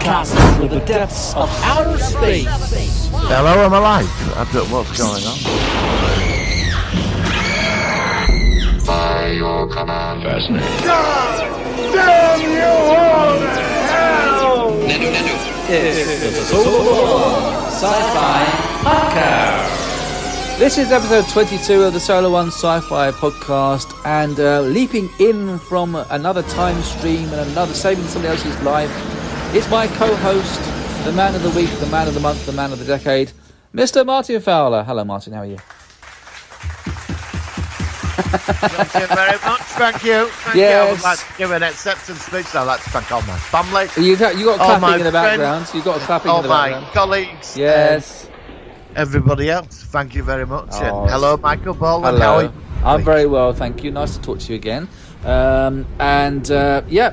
broadcasting from the depths of outer space. Hello, I'm alive. I don't know what's going on. By your command. Fascinating. God damn you all to hell! It's the Sci-Fi Podcast. This is episode 22 of the Solar One Sci-Fi Podcast, and leaping in from another time stream and another saving somebody else's life, it's my co-host, the man of the week, the man of the month, the man of the decade, Mr. Martin Fowler. Hello, Martin. How are you? Thank you very much. Thank you. Thank you. I would like to give an acceptance speech. I'd like to thank all my family. You got clapping in the friends, background. You got clapping in the background. All my colleagues. Yes. Everybody else. Thank you very much. Oh, And hello, Michael Ball. Hello. And how are you? I'm very well, thank you. Nice to talk to you again.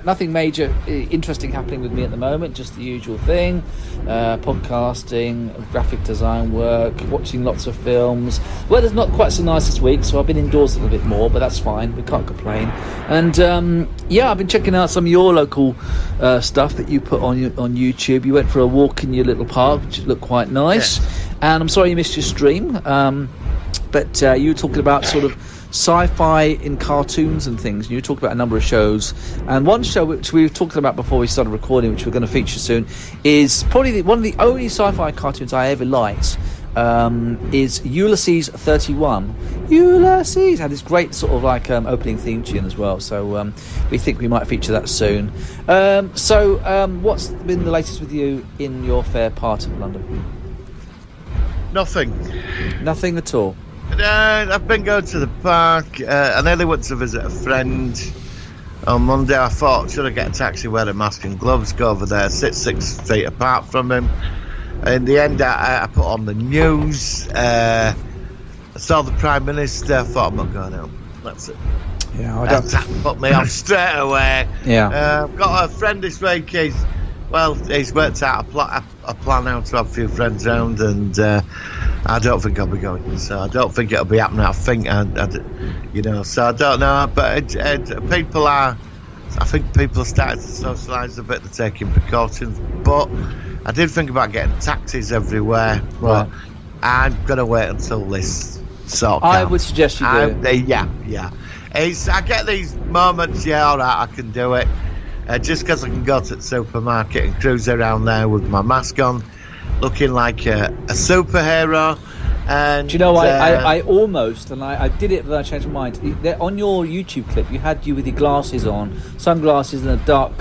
Nothing major interesting happening with me at the moment. Just the usual thing. Podcasting, graphic design work, watching lots of films. Weather's not quite so nice this week, so I've been indoors a little bit more, but that's fine. We can't complain. And I've been checking out some of your local stuff that you put on YouTube. You went for a walk in your little park, which looked quite nice. Yeah. And I'm sorry you missed your stream, but you were talking about sort of sci-fi in cartoons and things. You talked about a number of shows, and one show which we were talking about before we started recording, which we're going to feature soon, is probably one of the only sci-fi cartoons I ever liked. Is Ulysses 31. Ulysses had this great sort of like opening theme tune as well, so we think we might feature that soon. What's been the latest with you in your fair part of London? Nothing at all. I've been going to the park. I nearly went to visit a friend on Monday. I thought, should I get a taxi, wear a mask and gloves, go over there, sit 6 feet apart from him. In the end, I put on the news. I saw the Prime Minister. I thought, I'm not going out. That's it. Yeah, that put me off straight away. Yeah. I've got a friend this week. He's worked out a plan how to have a few friends round, and I don't think I'll be going. So I don't think it'll be happening. I think, so I don't know. But people are. I think people are starting to socialise a bit. They're taking precautions. But I did think about getting taxis everywhere. Right. But I'm gonna wait until this sort of I would suggest you do. Yeah. I get these moments. Yeah, all right, I can do it. Just because I can go to the supermarket and cruise around there with my mask on, looking like a superhero. And do you know, I almost, and I did it, but I changed my mind. On your YouTube clip, you had you with your glasses on, sunglasses and a dark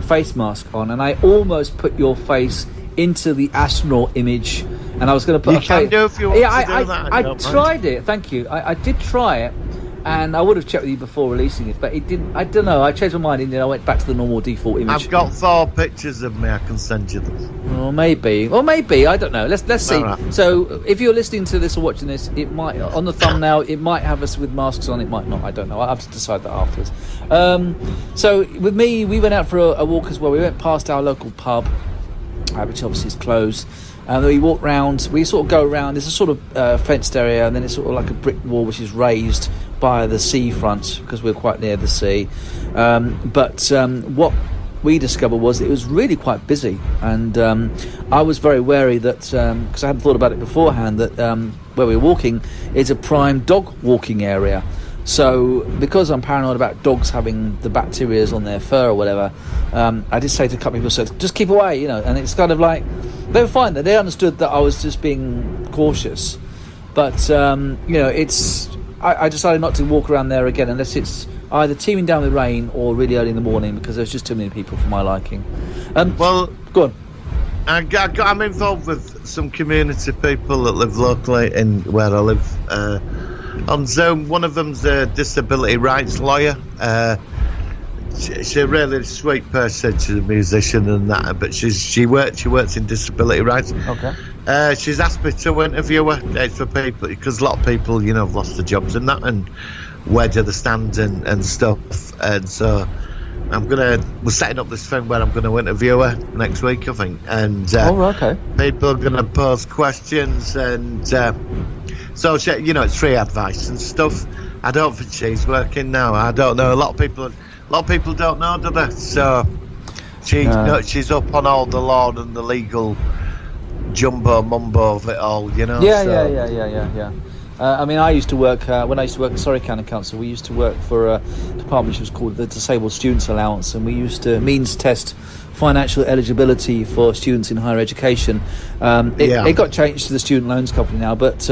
face mask on, and I almost put your face into the astronaut image, and I was going to put. You can do if you want to do that. I tried it. Thank you. I did try it. And I would have checked with you before releasing it, but it didn't. I don't know. I changed my mind, and then I went back to the normal default image. I've got 4 pictures of me. I can send you them. Well, maybe. I don't know. Let's see. Right. So, if you're listening to this or watching this, it might on the thumbnail. It might have us with masks on. It might not. I don't know. I have to decide that afterwards. So, with me, we went out for a walk as well. We went past our local pub, which obviously is closed. And we walk round. We sort of go around. There's a sort of fenced area, and then it's sort of like a brick wall which is raised by the seafront because we're quite near the sea. What we discovered was it was really quite busy, and I was very wary that because I hadn't thought about it beforehand that where we're walking is a prime dog walking area. So because I'm paranoid about dogs having the bacteria on their fur or whatever, I did say to a couple of people, so just keep away, and it's kind of like they were fine. They understood that I was just being cautious, but I decided not to walk around there again unless it's either teeming down with rain or really early in the morning because there's just too many people for my liking. Go on. I'm involved with some community people that live locally in where I live on Zoom. One of them's a disability rights lawyer. She's a really sweet person. She's a musician and that, but she works in disability rights. Okay. She's asked me to interview her. It's for people because a lot of people, have lost their jobs and that, and where do they stand and stuff. And so we're setting up this thing where I'm gonna interview her next week, I think. And okay. People are gonna pose questions, and so she, it's free advice and stuff. I don't think she's working now. I don't know. A lot of people don't know, do they? So She's up on all the law and the legal jumbo mumbo of it all, you know. Yeah. I mean, I used to work when I used to work at Surrey County Council. We used to work for a department which was called the Disabled Students Allowance, and we used to means test financial eligibility for students in higher education. It got changed to the Student Loans Company now, but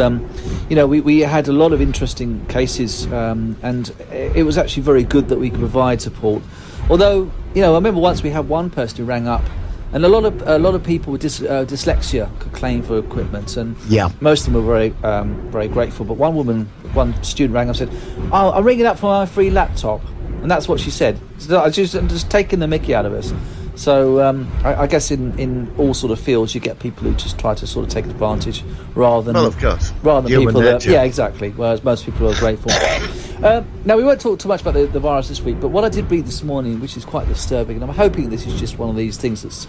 we had a lot of interesting cases, and it was actually very good that we could provide support. Although, I remember once we had one person who rang up, and a lot of people with dyslexia could claim for equipment, and most of them were very grateful. But one student rang up and said, "Oh, I'm ringing up for my free laptop," and that's what she said. So just taking the mickey out of us. So I guess in all sort of fields you get people who just try to sort of take advantage rather than people that exactly. Whereas most people are grateful. Now we won't talk too much about the virus this week, but what I did read this morning, which is quite disturbing, and I'm hoping this is just one of these things that's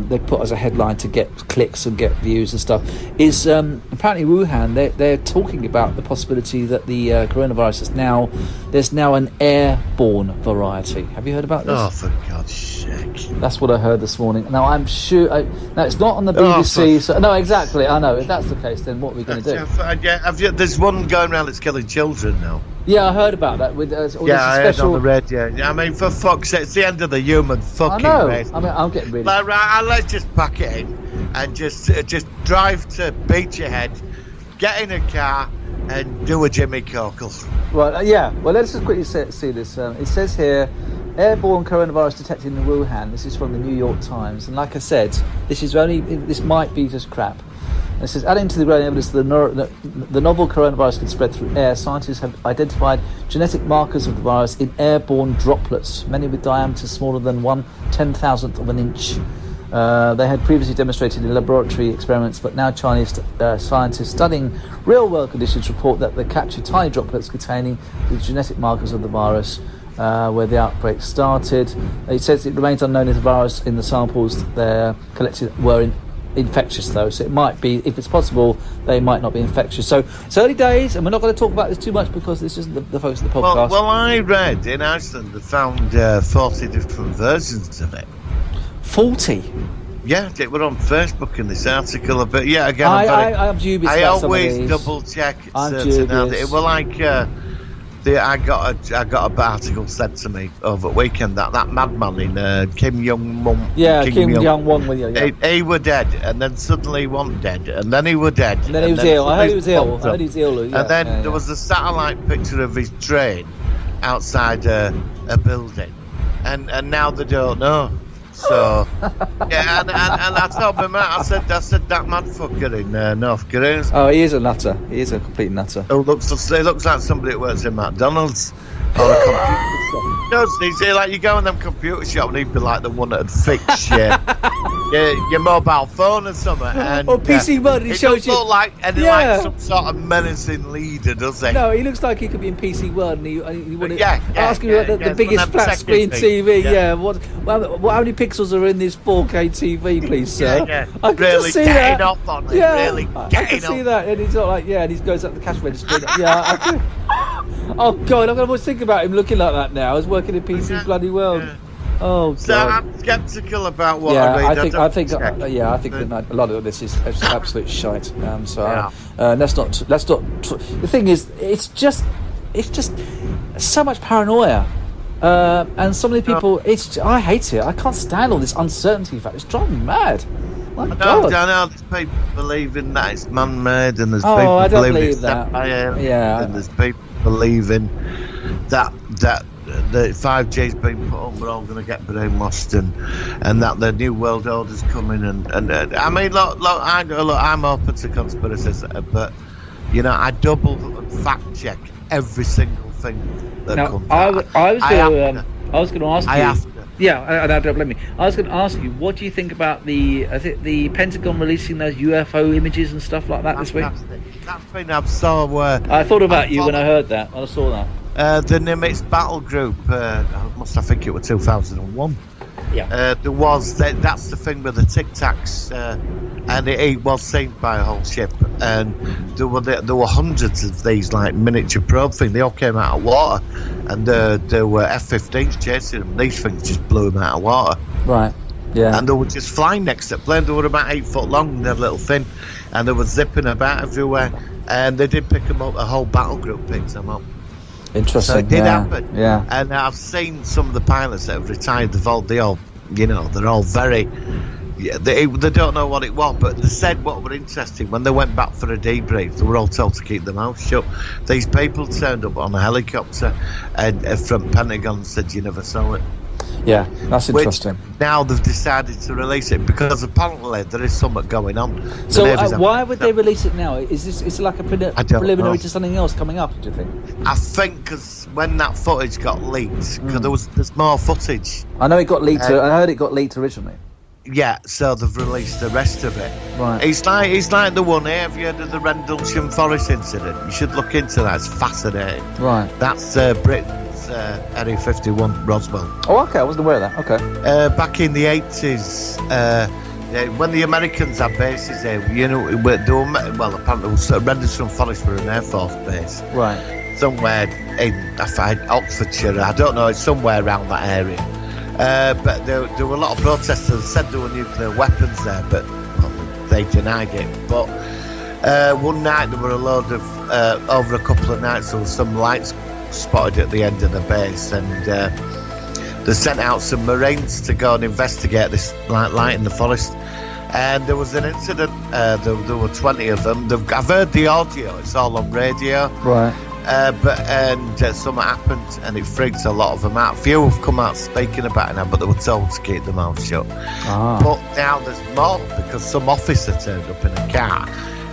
they put as a headline to get clicks and get views and stuff, is apparently Wuhan they're talking about the possibility that the coronavirus there's now an airborne variety. Have you heard about this? Oh, for God's sake! That's what I heard this morning. Now I'm sure. Now it's not on the BBC. So no, exactly. I know. If that's the case, then what are we going to do? There's one going around that's killing children now. Yeah, I heard about that. With I heard on the radio. I mean, for fuck's sake, it's the end of the human fucking race. I mean, I'm getting really. Let's just pack it in and just drive to Beachyhead, get in a car, and do a Jimmy Cockle. Right. Well, let's just quickly see this. It says here, airborne coronavirus detected in Wuhan. This is from the New York Times, and like I said, this might be just crap. It says, adding to the growing evidence that the novel coronavirus can spread through air, scientists have identified genetic markers of the virus in airborne droplets, many with diameters smaller than 1/10,000th of an inch. They had previously demonstrated in laboratory experiments, but now Chinese scientists studying real-world conditions report that they captured tiny droplets containing the genetic markers of the virus where the outbreak started. It says it remains unknown if the virus in the samples they're collected were infectious, though, so it might be, if it's possible, they might not be infectious. So it's early days, and we're not going to talk about this too much because this isn't the focus of the podcast. Well, I read in Iceland they found 40 different versions of it. 40? Yeah, they were on Facebook in this article. But yeah, again, I'm dubious. I always double check certain. Well, like I got a article sent to me over the weekend that madman in Kim Jong-un. Yeah, Kim Jong-un with you. Yeah. He were dead, and then suddenly he wasn't dead, and then he were dead, and then he was ill. I heard he was ill. Yeah, and then there was a satellite picture of his train outside a building, and now they don't know. So yeah, and I told him, I said that motherfucker in North Korea. Oh, he is a nutter. He is a complete nutter. He looks like somebody that works in McDonald's or a computer shop. Does he's like you go in them computer shop and he'd be like the one that'd fix your mobile phone or something. And, or PC World, he shows you. Look like like some sort of menacing leader, does he? No, he looks like he could be in PC World, and he would ask you about the biggest flat screen TV. Yeah. How many pixels are in this 4K TV, please, sir? I can really see getting that. Off on it. Yeah, really I can see that, and he's not like and he goes up the cash register. Oh God, I'm gonna think about him looking like that now. He's working in PC bloody world. Yeah. Oh God. So I'm sceptical about what I read. I think that a lot of this is absolute shite. Let's not. The thing is, it's just so much paranoia, and so many people. I hate it. I can't stand all this uncertainty. In fact, it's driving me mad. I know there's people believing that it's man-made, and there's people I don't believing believe that. And there's people believing that the 5G's been put on, we're all going to get brainwashed, and that the new world order's coming, and I mean, look, I'm open to conspiracies, but I double fact check every single thing that comes out. I was going to ask you. I have to. Yeah, don't blame me. I was going to ask you, what do you think about the Pentagon releasing those UFO images and stuff like that this week? That's been I thought about you when I heard that. I saw that. The Nimitz battle group. I think it was 2001. There was that's the thing with the Tic Tacs, and it was seen by a whole ship, and there were hundreds of these like miniature probe things. They all came out of water, and there were F-15s chasing them. These things just blew them out of water. Right. Yeah. And they were just flying next to the plane. They were about 8 foot long, they're little thin, and they were zipping about everywhere. And they did pick them up. A whole battle group picked them up. Interesting. So it did happen. Yeah. And I've seen some of the pilots that have retired. They all, they're all very. Yeah, they don't know what it was, but they said what were interesting when they went back for a debrief. They were all told to keep their mouth shut. These people turned up on a helicopter and from Pentagon and said you never saw it. Yeah, that's interesting. Which now they've decided to release it because apparently there is something going on. So why would they release it now? Is it like a preliminary to something else coming up, do you think? I think because when that footage got leaked, because there's more footage. I know it got leaked. I heard it got leaked originally. Yeah, so they've released the rest of it. Right. It's like the one here. Have you heard of the Rendlesham Forest incident? You should look into that. It's fascinating. Right. That's Britain's Area 51 Roswell. Oh, okay. I wasn't aware of that. Okay. Back in the 80s, when the Americans had bases here, apparently Rendlesham Forest were an Air Force base. Right. Somewhere in Oxfordshire. I don't know. It's somewhere around that area. But there were a lot of protesters that said there were nuclear weapons there, but they denied it. But one night there were a load of, over a couple of nights, there was some lights spotted at the end of the base, and they sent out some Marines to go and investigate this light in the forest. And there was an incident, there were 20 of them. I've heard the audio, it's all on radio. Right. But something happened and it freaked a lot of them out. Few have come out speaking about it now, but they were told to keep their mouth shut. But now there's more because some officer turned up in a car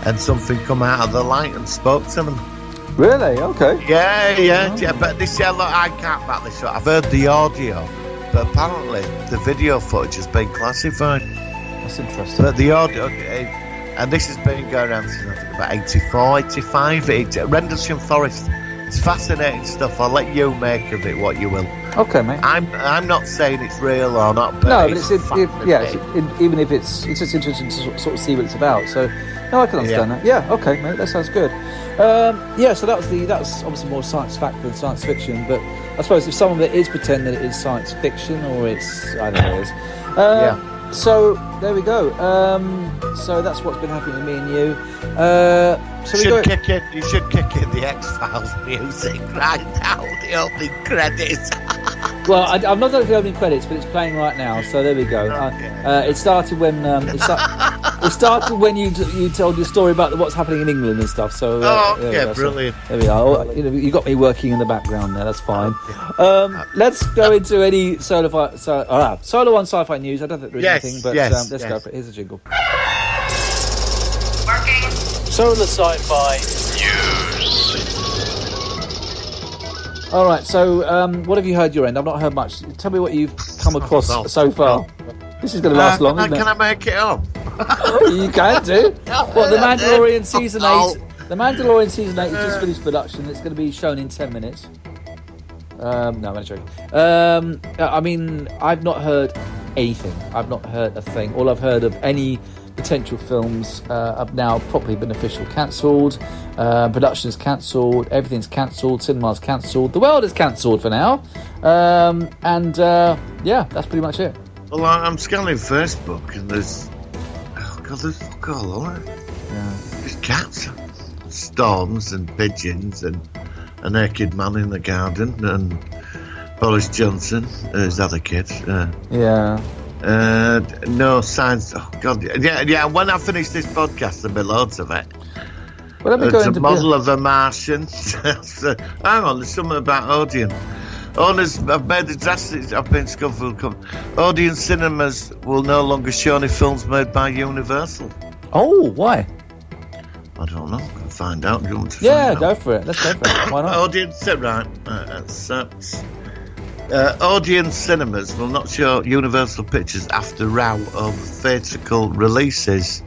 and something come out of the light and spoke to them. Really? Okay. Yeah. But they say, look, I can't back this up. I've heard the audio, but apparently the video footage has been classified. That's interesting. But the audio. And this has been going around since I think about 84, 85. Rendlesham Forest. It's fascinating stuff. I'll let you make of it what you will. Okay, mate. I'm not saying it's real or not, but no, but even if it's just interesting to sort of see what it's about. So, no, I can understand that. Yeah, okay, mate. That sounds good. So that's obviously more science fact than science fiction. But I suppose if some of it is pretend that it is science fiction or it's I don't know, it is. So there we go. So that's what's been happening with me and you. You should kick in the X-Files music right now. The opening credits. Well, I'm not done the opening credits, but it's playing right now. So there we go. Okay. It started when it started when you told your story about what's happening in England and stuff. So brilliant. There we are. You got me working in the background there. That's fine. Let's go into any Solo One Sci-Fi news. I don't think there's anything, but let's go for it. Here's a jingle. Working. Solar Sci-Fi News. All right. So, what have you heard your end? I've not heard much. Tell me what you've come across so far. This is going to last long, isn't it? Can I make it up? You can do. What, The Mandalorian Season 8? The Mandalorian Season 8 has just finished production. It's going to be shown in 10 minutes. No, I'm only joking. I mean, I've not heard anything. I've not heard a thing. All I've heard of any potential films have now properly been officially cancelled. Production is cancelled. Everything's cancelled. Cinema's cancelled. The world is cancelled for now. That's pretty much it. Well, I'm scanning Facebook and there's fuck all over it. Yeah. There's cats, storms and pigeons and a naked man in the garden and Boris Johnson, his other kid. No signs. Oh God, yeah. When I finish this podcast, there'll be loads of it. Well, it's a model of a Martian. Hang on, there's something about Odeon. Owners have made the drastic. I've been discovered. Odeon cinemas will no longer show any films made by Universal. Oh, why? I don't know. Can find out. Do you want to find out? Go for it. Let's go for it. Why not? Odeon, Odeon cinemas will not show Universal pictures after row of theatrical releases.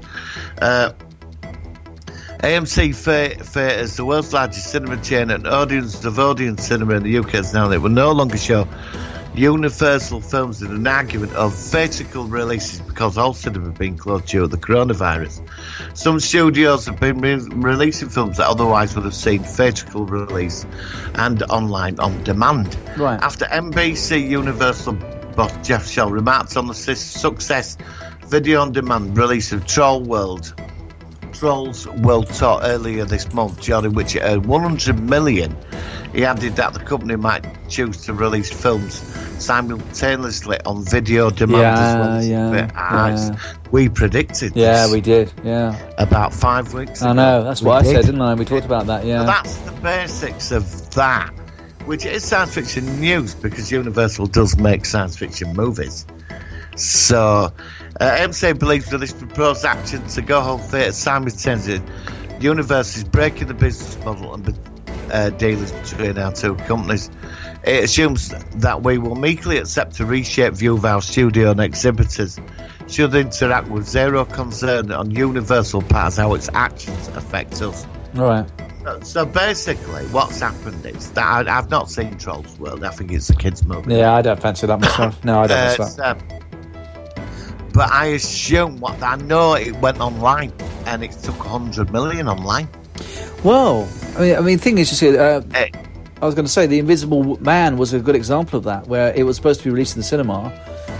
AMC Theatres, the world's largest cinema chain, and audience of Odeon Cinema in the UK has now it will no longer show Universal Films in an argument of theatrical releases because all cinema have been closed due to the coronavirus. Some studios have been releasing films that otherwise would have seen theatrical release and online on demand. Right. After NBC Universal boss Jeff Shaw remarked on the success video on demand release of Trolls World Tour earlier this month, during which it earned $100 million. He added that the company might choose to release films simultaneously on video demand as well as we predicted this. Yeah, we did. Yeah, about 5 weeks ago. I know. That's what I said, didn't I? We talked about that. Yeah. So that's the basics of that, which is science fiction news because Universal does make science fiction movies. So, AMC believes that this proposed action to go home theatre simultaneously, Universal is breaking the business model and dealings between our two companies. It assumes that we will meekly accept a reshaped view of our studio and exhibitors should interact with zero concern on Universal part as how its actions affect us. Right. So basically, what's happened is that I've not seen Trolls World. I think it's a kids' movie. Yeah, I don't fancy that myself. No, I don't fancy that. But I assume I know it went online and it took 100 million online. Well, I mean, the thing is, you see, I was going to say The Invisible Man was a good example of that, where it was supposed to be released in the cinema.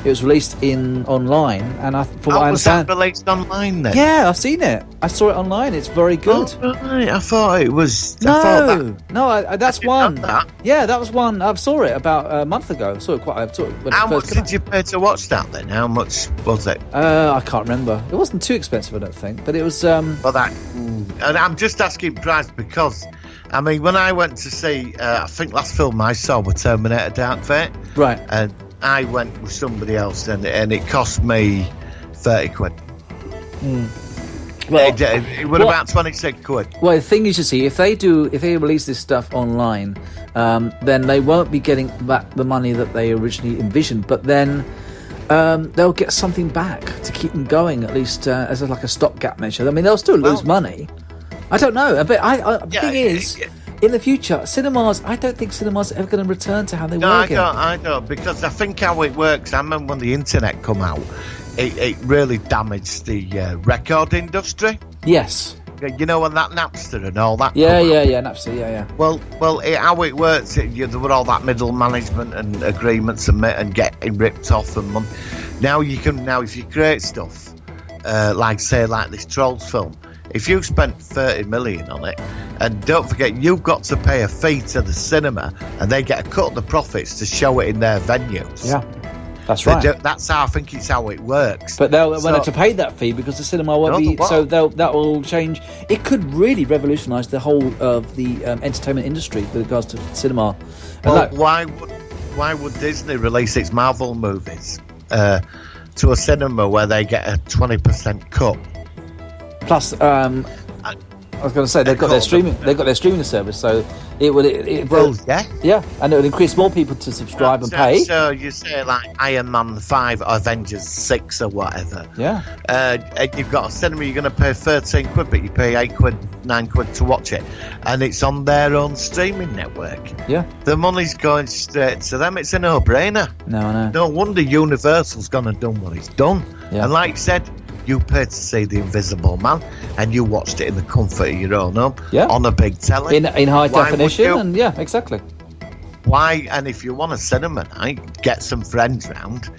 It was released online, and from what I understand, was that released online then? Yeah, I've seen it. I saw it online. It's very good. Oh, right. I thought it was. That's one. That. Yeah, that was one. I saw it about a month ago. I saw it How much did you pay to watch that then? How much was it? I can't remember. It wasn't too expensive, I don't think, but it was. And I'm just asking price because, I mean, when I went to see, I think last film I saw was Terminator Dark Fate. Right. And I went with somebody else and it cost me 30 quid. Well, it was about 26 quid. Well, the thing is, you see, if they release this stuff online, then they won't be getting back the money that they originally envisioned, but then they'll get something back to keep them going, at least as like a stopgap measure. I mean, they'll still lose money. I don't know, but the thing is, in the future, cinemas, I don't think cinemas are ever going to return to how they were again. I don't, because I think how it works, I remember when the internet come out, it really damaged the record industry. Yes. You know, when that Napster and all that. Yeah, Napster, yeah. Well, how it works, there were all that middle management and agreements and getting ripped off and money. Now if you create stuff, like this Trolls film, if you spent 30 million on it, and don't forget, you've got to pay a fee to the cinema, and they get a cut of the profits to show it in their venues. Yeah, that's right. That's how I think it's how it works. But they'll have to pay that fee because the cinema won't be. So that will change. It could really revolutionise the whole of the entertainment industry with regards to cinema. Well, why would Disney release its Marvel movies to a cinema where they get a 20% cut? Plus, I was going to say they've got their streaming service, so it would. And it would increase more people to subscribe and pay. So you say like Iron Man 5 or Avengers 6 or whatever. Yeah. You've got a cinema, you're going to pay 13 quid, but you pay 8 quid, 9 quid to watch it, and it's on their own streaming network. Yeah. The money's going straight to them. It's a no-brainer. No, I know. No wonder Universal's gone and done what it's done. Yeah. And like you said, you paid to see The Invisible Man, and you watched it in the comfort of your own home, on a big telly. In high definition, and yeah, exactly. Why? And if you want a cinema night, get some friends round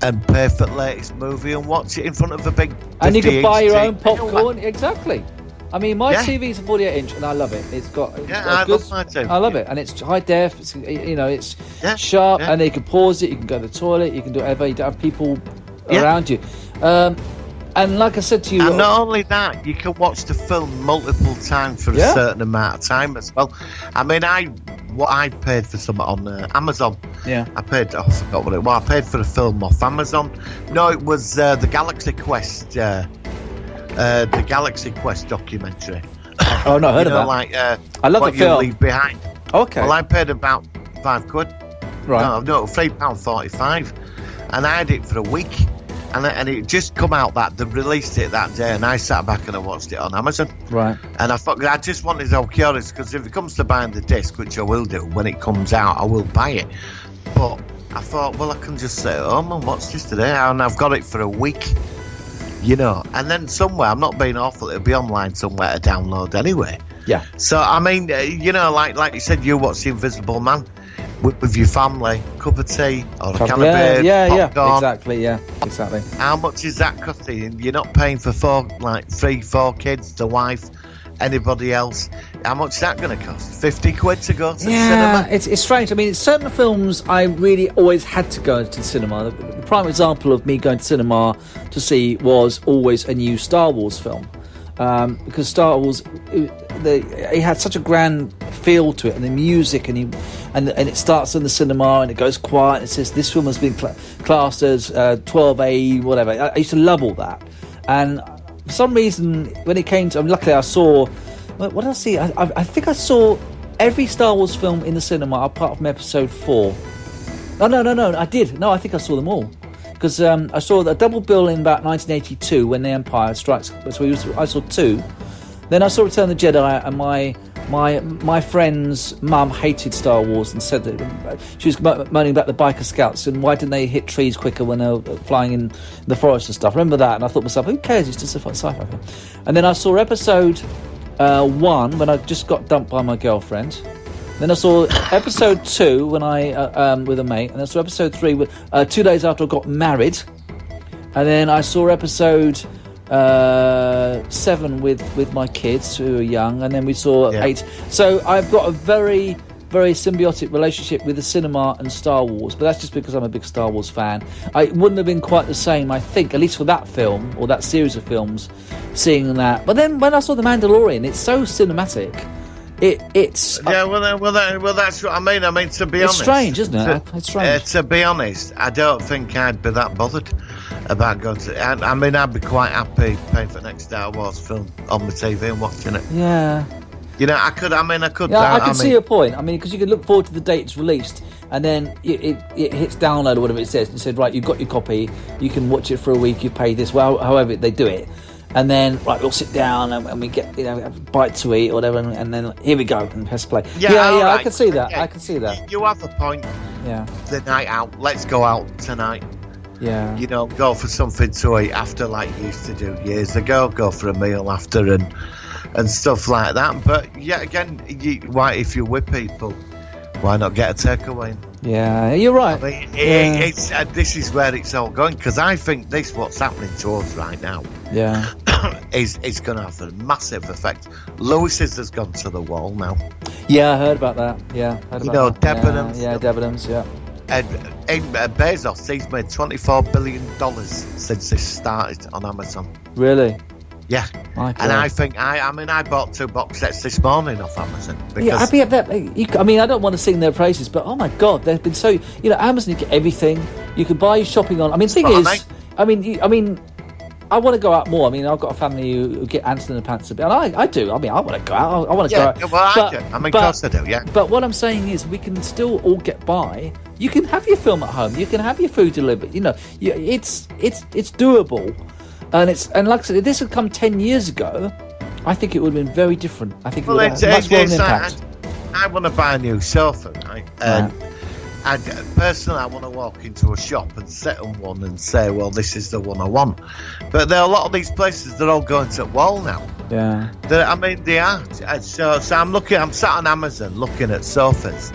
and pay for the latest movie and watch it in front of a big 50 And you can buy your own TV. popcorn. Exactly. I mean, my TV's a 48-inch, and I love it. It's got I love my TV. I love it, and it's high def. It's it's sharp, and you can pause it. You can go to the toilet. You can do whatever. You don't have people around you. And like I said to you... And not only that, you can watch the film multiple times for a certain amount of time as well. I mean, I paid for something on Amazon. Yeah. I forgot what it was. I paid for a film off Amazon. No, it was the Galaxy Quest. The Galaxy Quest documentary. Oh, no, I heard of that. Like, I love what the film. You leave behind. Okay. Well, I paid about 5 quid. Right. No, £3.45. And I had it for a week. And it just come out they released it that day, and I sat back and I watched it on Amazon. Right. And I thought, I just wanted to be curious, because if it comes to buying the disc, which I will do when it comes out, I will buy it. But I thought, well, I can just sit at home and watch this today, and I've got it for a week, you know. And then somewhere, I'm not being awful, it'll be online somewhere to download anyway. Yeah. So I mean, you know, like you said, you watch The Invisible Man with your family, cup of tea or a can of beer, popcorn. Exactly. How much is that costing? You're not paying for 4 kids, the wife, anybody else. How much is that going to cost? 50 quid to go to the cinema? It's strange. I mean, certain films I really always had to go to the cinema. The prime example of me going to cinema to see was always a new Star Wars film. Because Star Wars, it had such a grand feel to it, and the music, and it starts in the cinema and it goes quiet. And it says this film has been classed as 12A, whatever. I used to love all that, and for some reason, when it came to, luckily I saw. What did I see? I think I saw every Star Wars film in the cinema apart from Episode 4. No, I did. No, I think I saw them all. Because I saw a double bill in about 1982 when the Empire Strikes. So I saw 2. Then I saw Return of the Jedi, and my friend's mum hated Star Wars and said that she was moaning about the biker scouts and why didn't they hit trees quicker when they were flying in the forest and stuff. I remember that, and I thought to myself, who cares? It's just a sci-fi film. And then I saw Episode 1 when I just got dumped by my girlfriend. Then I saw Episode 2 when I with a mate, and I saw Episode 3 2 days after I got married, and then I saw Episode 7 with my kids who are young, and then we saw 8. So I've got a very, very symbiotic relationship with the cinema and Star Wars, but that's just because I'm a big Star Wars fan. It wouldn't have been quite the same, I think, at least for that film or that series of films, seeing that. But then when I saw The Mandalorian, it's so cinematic. It's well, that's what I mean. I mean, to be honest, it's strange, isn't it? It's strange. To be honest, I don't think I'd be that bothered about going to. I mean, I'd be quite happy paying for the next Star Wars film on my TV and watching it. Yeah. You know, I could. Yeah, I can see your point. I mean, because you could look forward to the date it's released, and then it hits download or whatever it says. It said, right, you've got your copy. You can watch it for a week. You pay this. Well, however they do it. And then, right, we'll sit down and we get, a bite to eat or whatever, and then here we go and press play. Yeah, right. I can see that. I can see that. You have a point. Yeah. The night out. Let's go out tonight. Yeah. You know, go for something to eat after, like you used to do years ago. Go for a meal after and stuff like that. But yeah, again, why if you're with people, why not get a takeaway? Yeah, you're right. I mean, it's this is where it's all going, because I think what's happening to us right now. Yeah. is going to have a massive effect. Lewis's has gone to the wall now. Yeah, I heard about that. Yeah, Debenhams. Yeah, Debenhams. Yeah. And Bezos, he's made $24 billion since this started on Amazon. Really? Yeah. And I think I bought 2 box sets this morning off Amazon. Yeah, I'd be at that. I mean, I don't want to sing their praises, but oh my God, they've been so. Amazon, you get everything. You can buy shopping on. I mean, the thing is, I mean. I want to go out more. I mean, I've got a family who get ants in the pants a bit. And I do. I mean, I want to go out. I want to go out. Well, I do. I mean, of course I do, yeah. But what I'm saying is we can still all get by. You can have your film at home. You can have your food delivered. It's doable. And like I said, if this had come 10 years ago, I think it would have been very different. I think it would have much more of an impact. I want to buy a new sofa, right? And personally, I want to walk into a shop and sit on one and say, well, this is the one I want. But there are a lot of these places, they're all going to the wall now. Yeah. They are. So I'm sat on Amazon looking at sofas,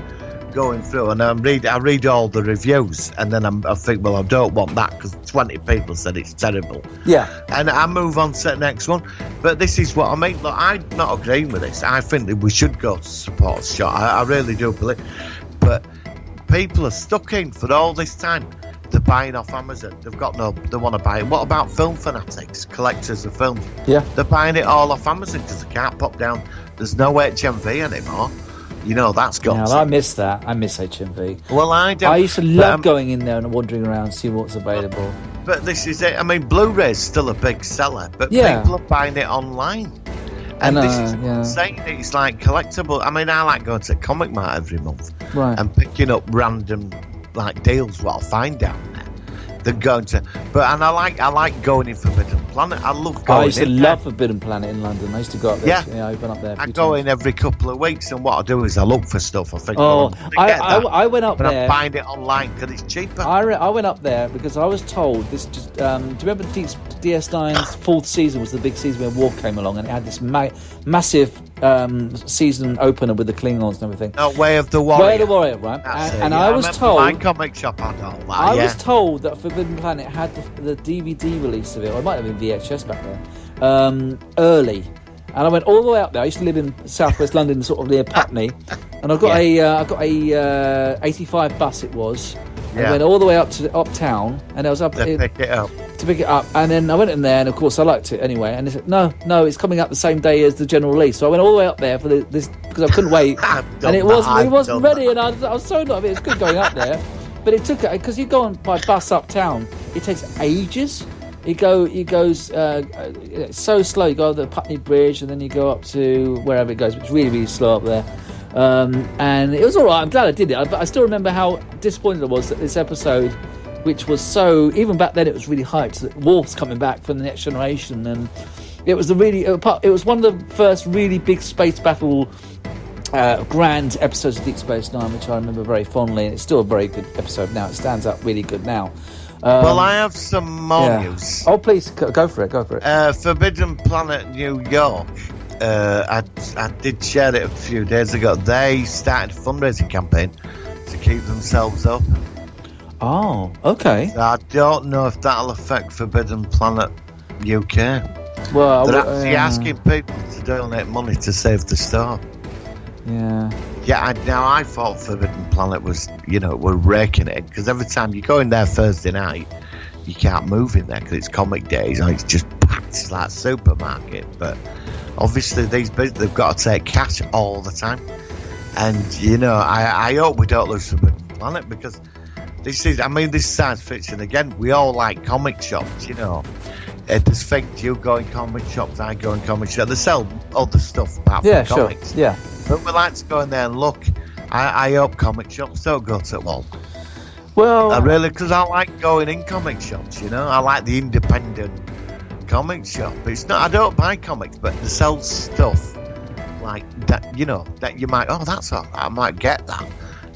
going through, and I read all the reviews, and then I think, well, I don't want that because 20 people said it's terrible. Yeah. And I move on to the next one. But this is what I mean. Look, I'm not agreeing with this. I think that we should go to support a shop. I really do believe. But people are stuck in for all this time. They're buying off Amazon. They want to buy it. What about film fanatics, collectors of films? Yeah. They're buying it all off Amazon because they can't pop down. There's no HMV anymore. That's gone. Yeah, I miss that. I miss HMV. Well, I don't. I used to love going in there and wandering around, seeing what's available. But this is it. I mean, Blu-ray's still a big seller, but people are buying it online. And this is what I'm saying. It's like collectible. I mean, I like going to Comic Mart every month and picking up random deals what I'll find down there. They're going to, and I like going in Forbidden Planet. I love going. I used to in love there. Forbidden Planet in London. I used to go up there. Yeah. I've been up there. A I few go times. in every couple of weeks, and what I do is I look for stuff. I think, Oh, well, I'm gonna get that, I went up but there. I find it online because it's cheaper. I went up there because I was told this. Just do you remember DS9's fourth season was the big season when War came along, and it had this massive season opener with the Klingons and everything. No, Way of the Warrior. Way of the Warrior, right? That's it, And yeah. I was remember told. my comic shop had all that. I yeah. was told that Forbidden Planet had the DVD release of it, or it might have been VHS back then, early. And I went all the way up there. I used to live in southwest London, sort of near Putney, and I got a 85 bus. It was. I went all the way up to uptown, and I was up to pick it up. To pick it up, and then I went in there, and of course I liked it anyway. And they said, no, it's coming up the same day as the general release. So I went all the way up there for this because I couldn't wait, and it wasn't ready. And I was so not. I mean, it's good going up there, but it took because you go on by bus uptown, it takes ages. It goes so slow. You go over the Putney Bridge, and then you go up to wherever it goes. It's really, really slow up there. And it was all right. I'm glad I did it. But I still remember how disappointed I was that this episode, which was so, even back then, it was really hyped. That Worf's coming back for the Next Generation, and it was it was one of the first really big space battle grand episodes of Deep Space Nine, which I remember very fondly. And it's still a very good episode now. It stands up really good now. Well, I have some more news. Oh, please, go for it. Forbidden Planet New York. I did share it a few days ago. They started a fundraising campaign to keep themselves open. Oh, okay. So I don't know if that'll affect Forbidden Planet UK. Well, they're actually asking people to donate money to save the store. Yeah. Yeah, now I thought Forbidden Planet was, we're raking it, because every time you go in there Thursday night, you can't move in there because it's comic days, and it's just packed. It's like a supermarket. But obviously they've got to take cash all the time. And, I hope we don't lose Forbidden Planet, because this is science fiction. Again, we all like comic shops, There's things, you go in comic shops, I go in comic shops. They sell other stuff apart from comics. Sure. Yeah. But we like to go in there and look. I hope comic shops don't go to wall. Well, because I like going in comic shops, I like the independent comic shop. It's not, I don't buy comics, but they sell stuff like that, that you might, that's all right, I might get that.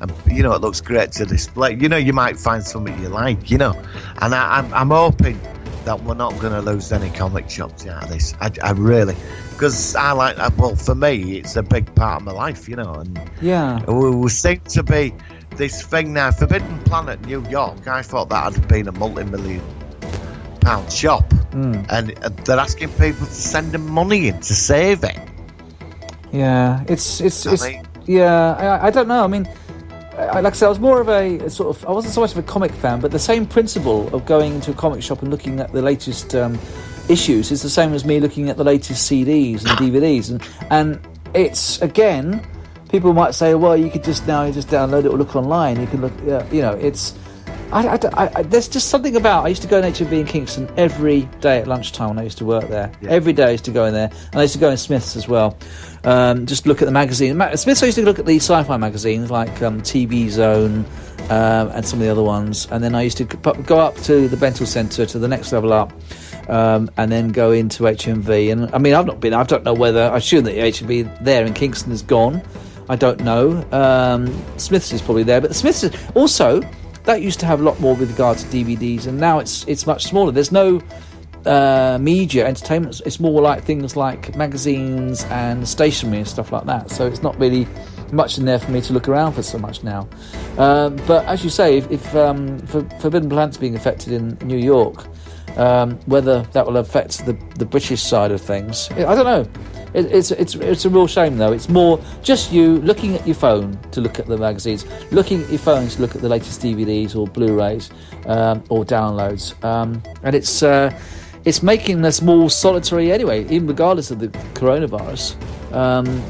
And, it looks great to display. You might find something you like, and I'm hoping that we're not going to lose any comic shops out of this. I really, because I like that. Well, for me, it's a big part of my life, and we seem to be this thing now. Forbidden Planet New York, I thought that had been a multi-million-pound shop, and they're asking people to send them money in to save it. Yeah, I don't know. I mean, like I said, I was more of a sort of, I wasn't so much of a comic fan, but the same principle of going into a comic shop and looking at the latest issues is the same as me looking at the latest CDs and DVDs, and it's, again, people might say, well, you could just download it or look online. You can look, it's. There's just something about. I used to go in HMV in Kingston every day at lunchtime when I used to work there. Yeah. Every day I used to go in there, and I used to go in Smith's as well. Just look at the magazine. Smith's, I used to look at the sci-fi magazines like TV Zone and some of the other ones, and then I used to go up to the Bental Centre to the next level up, and then go into HMV. And I mean, I've not been. I don't know whether. I assume that the HMV there in Kingston is gone. I don't know. Smith's is probably there, but the Smith's is also. That used to have a lot more with regard to DVDs, and now it's much smaller. There's no media entertainment. It's more like things like magazines and stationery and stuff like that. So it's not really much in there for me to look around for so much now. But as you say, if Forbidden Planet's being affected in New York, whether that will affect the British side of things, I don't know. It's a real shame, though. It's more just you looking at your phone to look at the magazines, looking at your phone to look at the latest DVDs or Blu-rays or downloads, and it's making us more solitary anyway, even regardless of the coronavirus.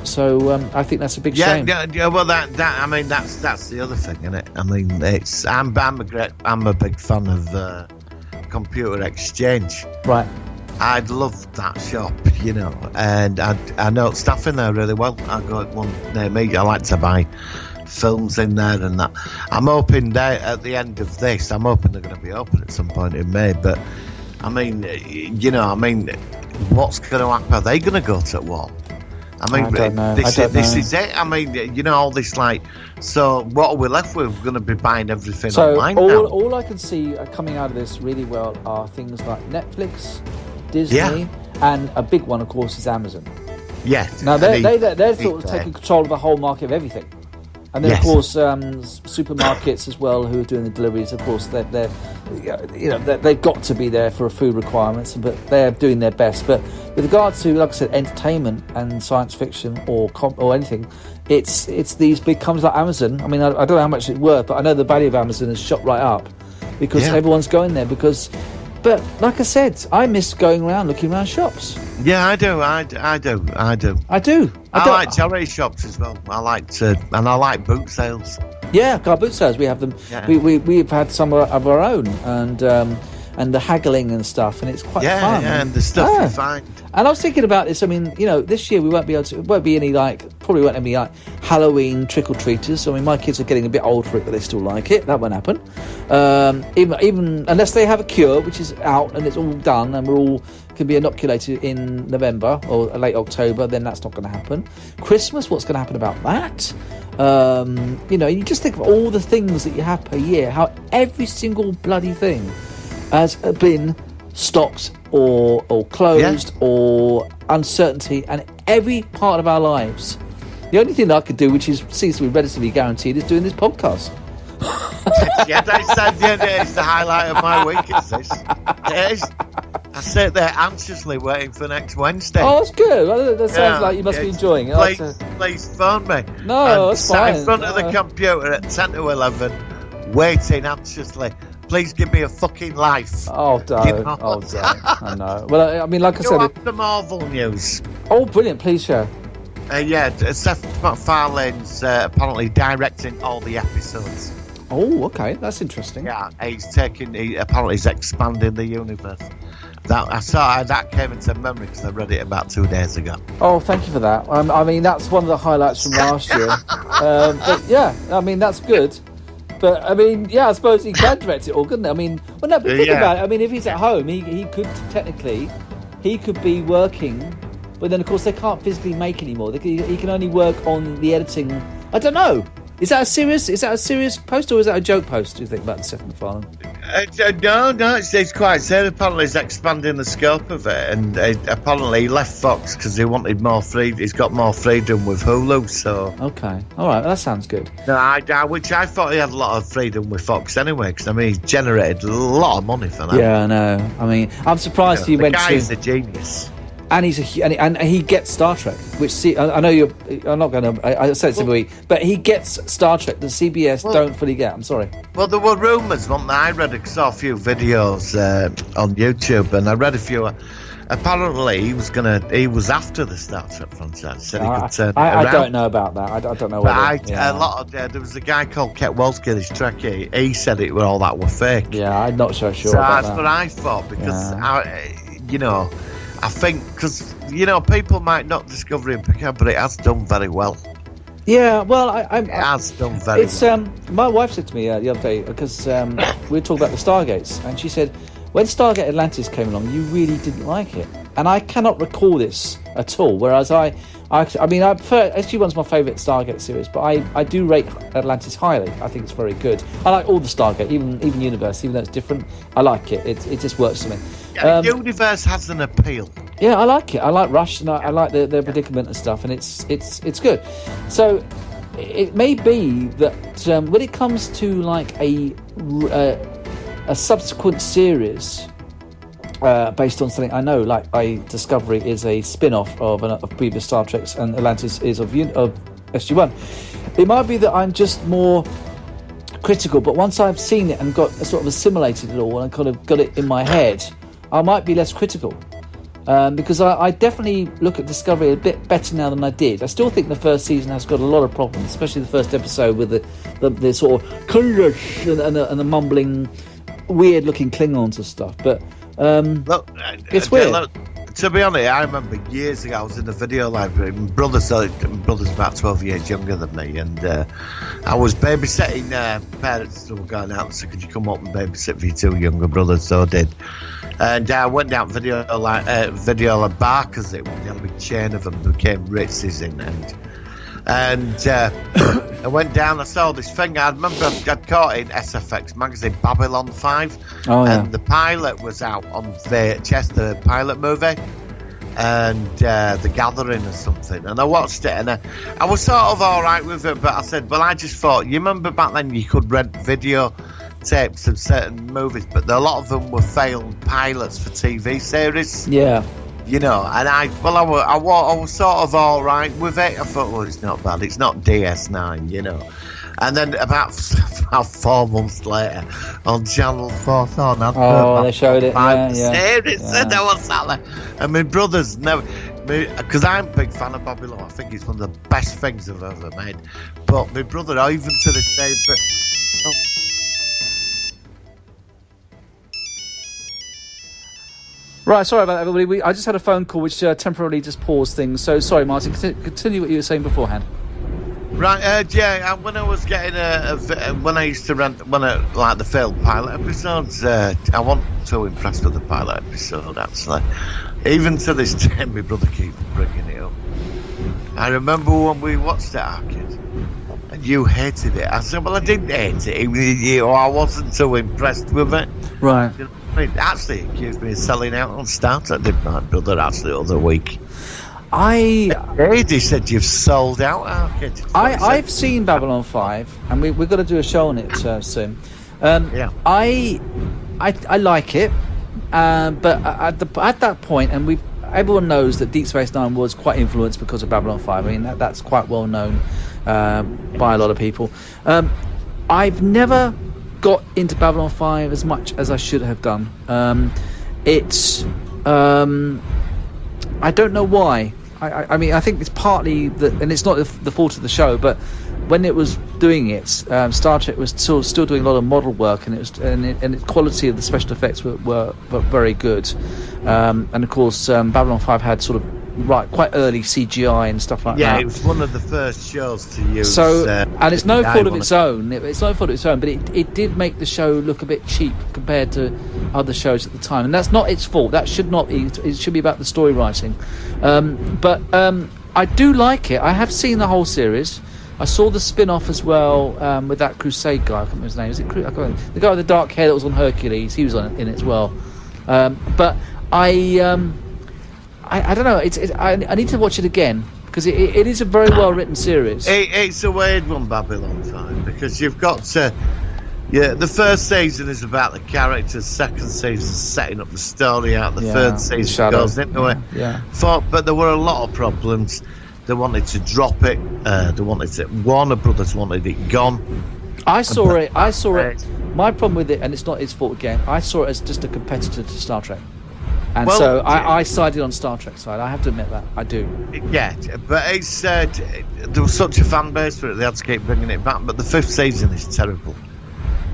So I think that's a big shame. Yeah. Well, that's the other thing, isn't it? I mean, I'm a big fan of Computer Exchange. Right. I'd love that shop, and I know staff in there really well. I got one near me. I like to buy films in there and that. I'm hoping at the end of this, I'm hoping they're going to be open at some point in May, but I mean, what's going to happen? Are they going to go to war? I mean, I don't know. this is it. I mean, all this so what are we left with? We're going to be buying everything online now. All I can see coming out of this really well are things like Netflix, Disney, and a big one, of course, is Amazon. Yeah. Now they're sort of taking control of the whole market of everything. And then, of course, supermarkets as well, who are doing the deliveries. Of course, they've got to be there for food requirements, but they're doing their best. But with regard to, like I said, entertainment and science fiction or anything, it's these big companies like Amazon. I mean, I don't know how much it's worth, but I know the value of Amazon has shot right up because everyone's going there. But like I said, I miss going around looking around shops. Yeah, I do. I like charity shops as well. I like boot sales. Yeah, car boot sales. We have them. Yeah. We've had some of our own, and the haggling and stuff, and it's quite fun. Yeah, and the stuff you find. And I was thinking about this. I mean, this year we won't be any Halloween trick or treaters. I mean, my kids are getting a bit old for it, but they still like it. That won't happen. Even unless they have a cure, which is out and it's all done, and we're all can be inoculated in November or late October, then that's not going to happen. Christmas, what's going to happen about that? You just think of all the things that you have per year, how every single bloody thing has been stopped or closed or uncertainty, and every part of our lives. The only thing that I could do, which seems to be relatively guaranteed, is doing this podcast. It's the highlight of my week, is this. It is. I sit there anxiously waiting for next Wednesday. Oh, that's good. That sounds like you must be enjoying it. Please phone me. No, that's fine. Sat in front of the computer at 10 to 11, waiting anxiously. Please give me a fucking life. Oh, don't. I know. Well, I mean, like I said... Up the Marvel news. Oh, brilliant. Please share. Seth MacFarlane's apparently directing all the episodes. Oh, okay. That's interesting. Yeah, apparently he's expanding the universe. That came into memory because I read it about 2 days ago. Oh, thank you for that. I mean, that's one of the highlights from last year. But yeah, I mean, that's good. But I mean, I suppose he can direct it all, couldn't he? I mean, but think about it. I mean, if he's at home, he could technically, be working, but then of course they can't physically make anymore. He can only work on the editing. I don't know. Is that a serious post or is that a joke post? Do you think about the Seth MacFarlane? No, it's quite serious. Apparently he's expanding the scope of it, and apparently he left Fox because he wanted more freedom. He's got more freedom with Hulu, so... Okay, all right, that sounds good. No, which I thought he had a lot of freedom with Fox anyway, because I mean, he generated a lot of money for that. Yeah, I know. I mean, I'm surprised he went to... The guy's a genius. And he gets Star Trek, which I know I'm not going to. I said it every week, but he gets Star Trek that CBS don't fully get. I'm sorry. Well, there were rumours, weren't there? I saw a few videos on YouTube, and I read a few. Apparently, he was after the Star Trek franchise. Said he could turn it around. I don't know about that. I don't know. There was a guy called Ketwolski, this Trekkie. He said it were all that were fake. Yeah, I'm not so sure. So about that's that. what I thought because I think because people might not discover it, but it has done very well. Yeah, well, it has done very well. My wife said to me the other day because we were talking about the Stargates, and she said when Stargate Atlantis came along, you really didn't like it, and I cannot recall this at all. Whereas I prefer SG-1's my favourite Stargate series, but I do rate Atlantis highly. I think it's very good. I like all the Stargate, even Universe, even though it's different. I like it. It just works for me. Yeah, Universe has an appeal. Yeah, I like it. I like Rush, and I like their predicament and stuff, and it's good. So it may be that when it comes to like a subsequent series based on something I know, like Discovery is a spin-off of previous Star Treks, and Atlantis is of SG-1. It might be that I'm just more critical, but once I've seen it and got sort of assimilated it all and kind of got it in my head, I might be less critical. Because I definitely look at Discovery a bit better now than I did. I still think the first season has got a lot of problems, especially the first episode with the sort of and the mumbling, weird-looking Klingons and stuff. But it's weird. to be honest, I remember years ago I was in the video library. My brother's about 12 years younger than me, and I was babysitting parents who were going out. So could you come up and babysit for your two younger brothers? So I did, and I went down video Barker's. It was a big chain of them. There became Ritz's in the end. And I went down, I saw this thing. I remember I'd caught it in SFX magazine, Babylon 5. Oh, yeah. And the pilot was out on VHS, the pilot movie. And The Gathering or something. And I watched it, and I was sort of all right with it. But I said, well, I just thought, you remember back then you could rent video tapes of certain movies, but a lot of them were failed pilots for TV series. Yeah. You know, and I was sort of all right with it. I thought, well, it's not bad. It's not DS9, you know. And then about 4 months later, on Channel 4, they showed it. Series, and I was sat there. And my brothers never, because I'm a big fan of Babylon. I think it's one of the best things I've ever made. But my brother, even to this day, Right, sorry about that, everybody. I just had a phone call which temporarily just paused things. So sorry, Martin. Continue what you were saying beforehand. Right, when I was getting when I used to rent like the failed pilot episodes, I wasn't too impressed with the pilot episode actually. Even to this day, my brother keeps bringing it up. I remember when we watched it, Arcade, and you hated it. I said, well, I didn't hate it. I wasn't too impressed with it. Right. You know, actually accused me of selling out on Star Trek, did my brother actually the other week. He said you've sold out. I've seen Babylon 5, and we've got to do a show on it soon. Yeah. I like it, but at that point, and everyone knows that Deep Space Nine was quite influenced because of Babylon 5. I mean, that's quite well known by a lot of people. I've never got into Babylon 5 as much as I should have done. I don't know why. I mean, I think it's partly and it's not the fault of the show, but when it was doing it, Star Trek was still doing a lot of model work, and the quality of the special effects were very good. And of course, Babylon 5 had sort of quite early CGI and stuff like that. Yeah, it was one of the first shows to use. So, and it's no fault of its own. It's no fault of its own, but it did make the show look a bit cheap compared to other shows at the time, and that's not its fault. That should not be. It should be about the story writing. But I do like it. I have seen the whole series. I saw the spin-off as well with that Crusade guy. I can't remember his name. Is it the guy with the dark hair that was on Hercules? He was in it as well. But I don't know. I need to watch it again because it is a very well written series. It's a weird one, Babylon 5, because you've got to. Yeah, the first season is about the characters. Second season is setting up the story out. The third season goes into it. Yeah. But there were a lot of problems. They wanted to drop it. Warner Brothers wanted it gone. I saw it. My problem with it, and it's not its fault again, I saw it as just a competitor to Star Trek. And so I sided on Star Trek side. I have to admit that. I do. Yeah, but it's there was such a fan base for it, they had to keep bringing it back. But the fifth season is terrible.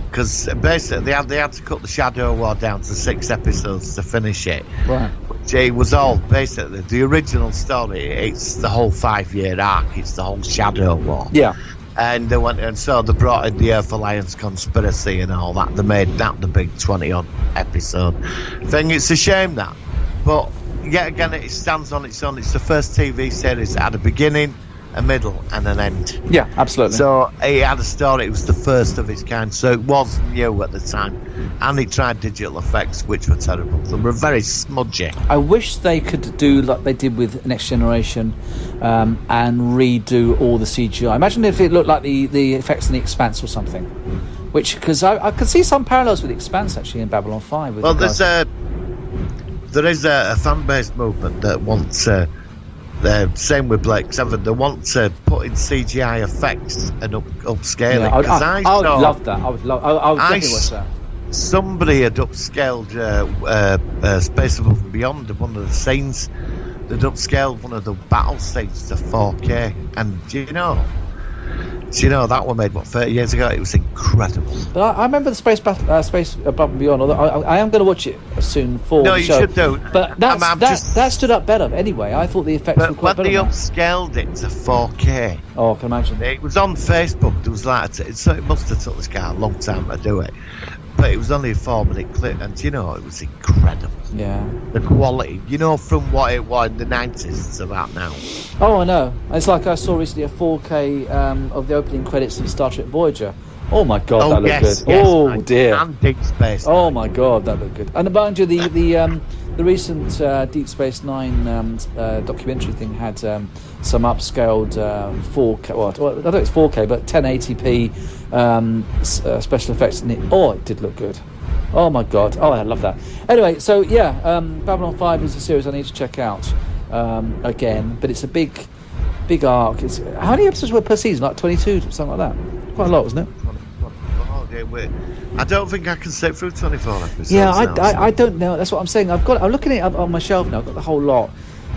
Because basically they had to cut the Shadow War down to 6 episodes to finish it. Right. Which it was all basically the original story. It's the whole 5-year arc. It's the whole Shadow War. Yeah. And they brought in the Earth Alliance conspiracy and all that. They made that the big 20-odd episode thing. It's a shame that, but yet again, it stands on its own. It's the first TV series that had a beginning, a middle, and an end. Yeah, absolutely. So it had a story. It was the first of its kind. So it was new at the time, and it tried digital effects, which were terrible. They were very smudgy. I wish they could do like they did with Next Generation, and redo all the CGI. Imagine if it looked like the effects in The Expanse or something. Which, because I could see some parallels with The Expanse actually in Babylon 5. Well, there is a fan base movement that wants. Same with Blake 7. They want to put in CGI effects and upscale it. I would love that. I would definitely watch that. Somebody had upscaled Space Above and Beyond. One of the scenes, they'd upscaled one of the battle stages to 4K. And you know, So, that one made, 30 years ago? It was incredible. But I remember the Space Above and Beyond. Although I am going to watch it soon for No, the you show. should do. But that stood up better anyway. I thought the effects were quite When better. they upscaled it to 4K, I can imagine. it was on Facebook. There was it must have took this guy a long time to do it. But it was only a 4-minute clip, and it was incredible. Yeah. The quality, from what it was in the 90s to about now. Oh, I know. It's like I saw recently a 4K of the opening credits of Star Trek Voyager. Oh my God, that looked good. Oh dear. And Deep Space Oh Nine. my God, that looked good. And mind you, the recent Deep Space Nine documentary thing had some upscaled 4K. Well, I don't know it's 4K, but 1080p special effects in it. Oh, it did look good. Oh my God. Oh, I love that. Anyway, so yeah, Babylon 5 is a series I need to check out again, but it's a big arc. How many episodes were per season? Like 22, something like that. Quite a lot, wasn't it? I don't think I can sit through 24 episodes. Yeah, now, I don't know. That's what I'm saying. I'm looking at it on my shelf now. I've got the whole lot,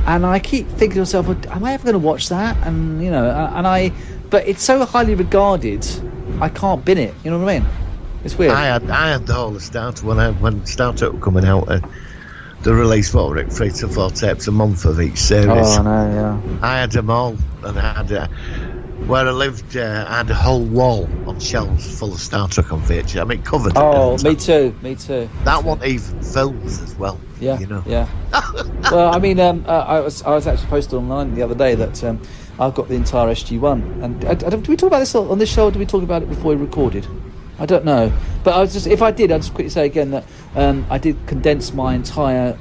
and I keep thinking to myself, "Am I ever going to watch that?" And but it's so highly regarded, I can't bin it. You know what I mean? It's weird. I had the whole of Star Trek when Star Trek were coming out. The release for it, 3 to 4 tapes a month of each series. Oh, I know, yeah. I had them all, and I had where I lived. I had a whole wall on shelves full of Star Trek on VHS. I mean, covered. Oh, me too. That one even films as well. Yeah, yeah. Well, I mean, I was actually posted online the other day that I've got the entire SG1. And did we talk about this on this show? Or did we talk about it before we recorded? I don't know, but if I did, I'll just quickly say again that I did condense my entire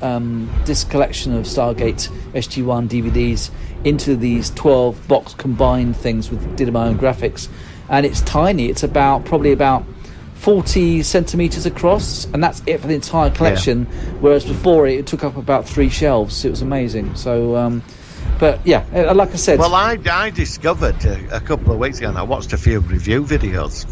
disc collection of Stargate SG1 DVDs into these 12 box combined things did my own graphics, and it's tiny. It's probably about 40 centimeters across, and that's it for the entire collection. Yeah. Whereas before it took up about 3 shelves. It was amazing. So. But yeah, like I said. Well, I discovered a couple of weeks ago, and I watched a few review videos.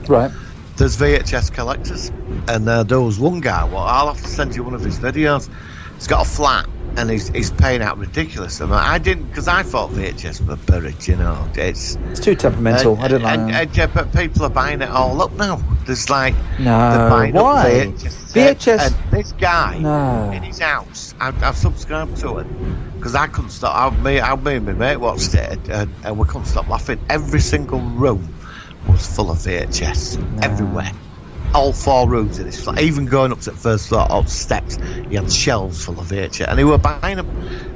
Right. There's VHS collectors, and there was one guy. Well, I'll have to send you one of his videos. He's got a flat, and he's paying out ridiculous amount. I didn't, because I thought VHS were buried. It's too temperamental. I don't like that. But people are buying it all up now. There's like they're buying why? Up VHS. And this guy in his house, I've subscribed to it because I couldn't stop. Me and my mate watched it, and we couldn't stop laughing. Every single room was full of VHS everywhere. All 4 rooms in his flat, even going up to the first floor, up steps, he had shelves full of VHS, and he were buying them.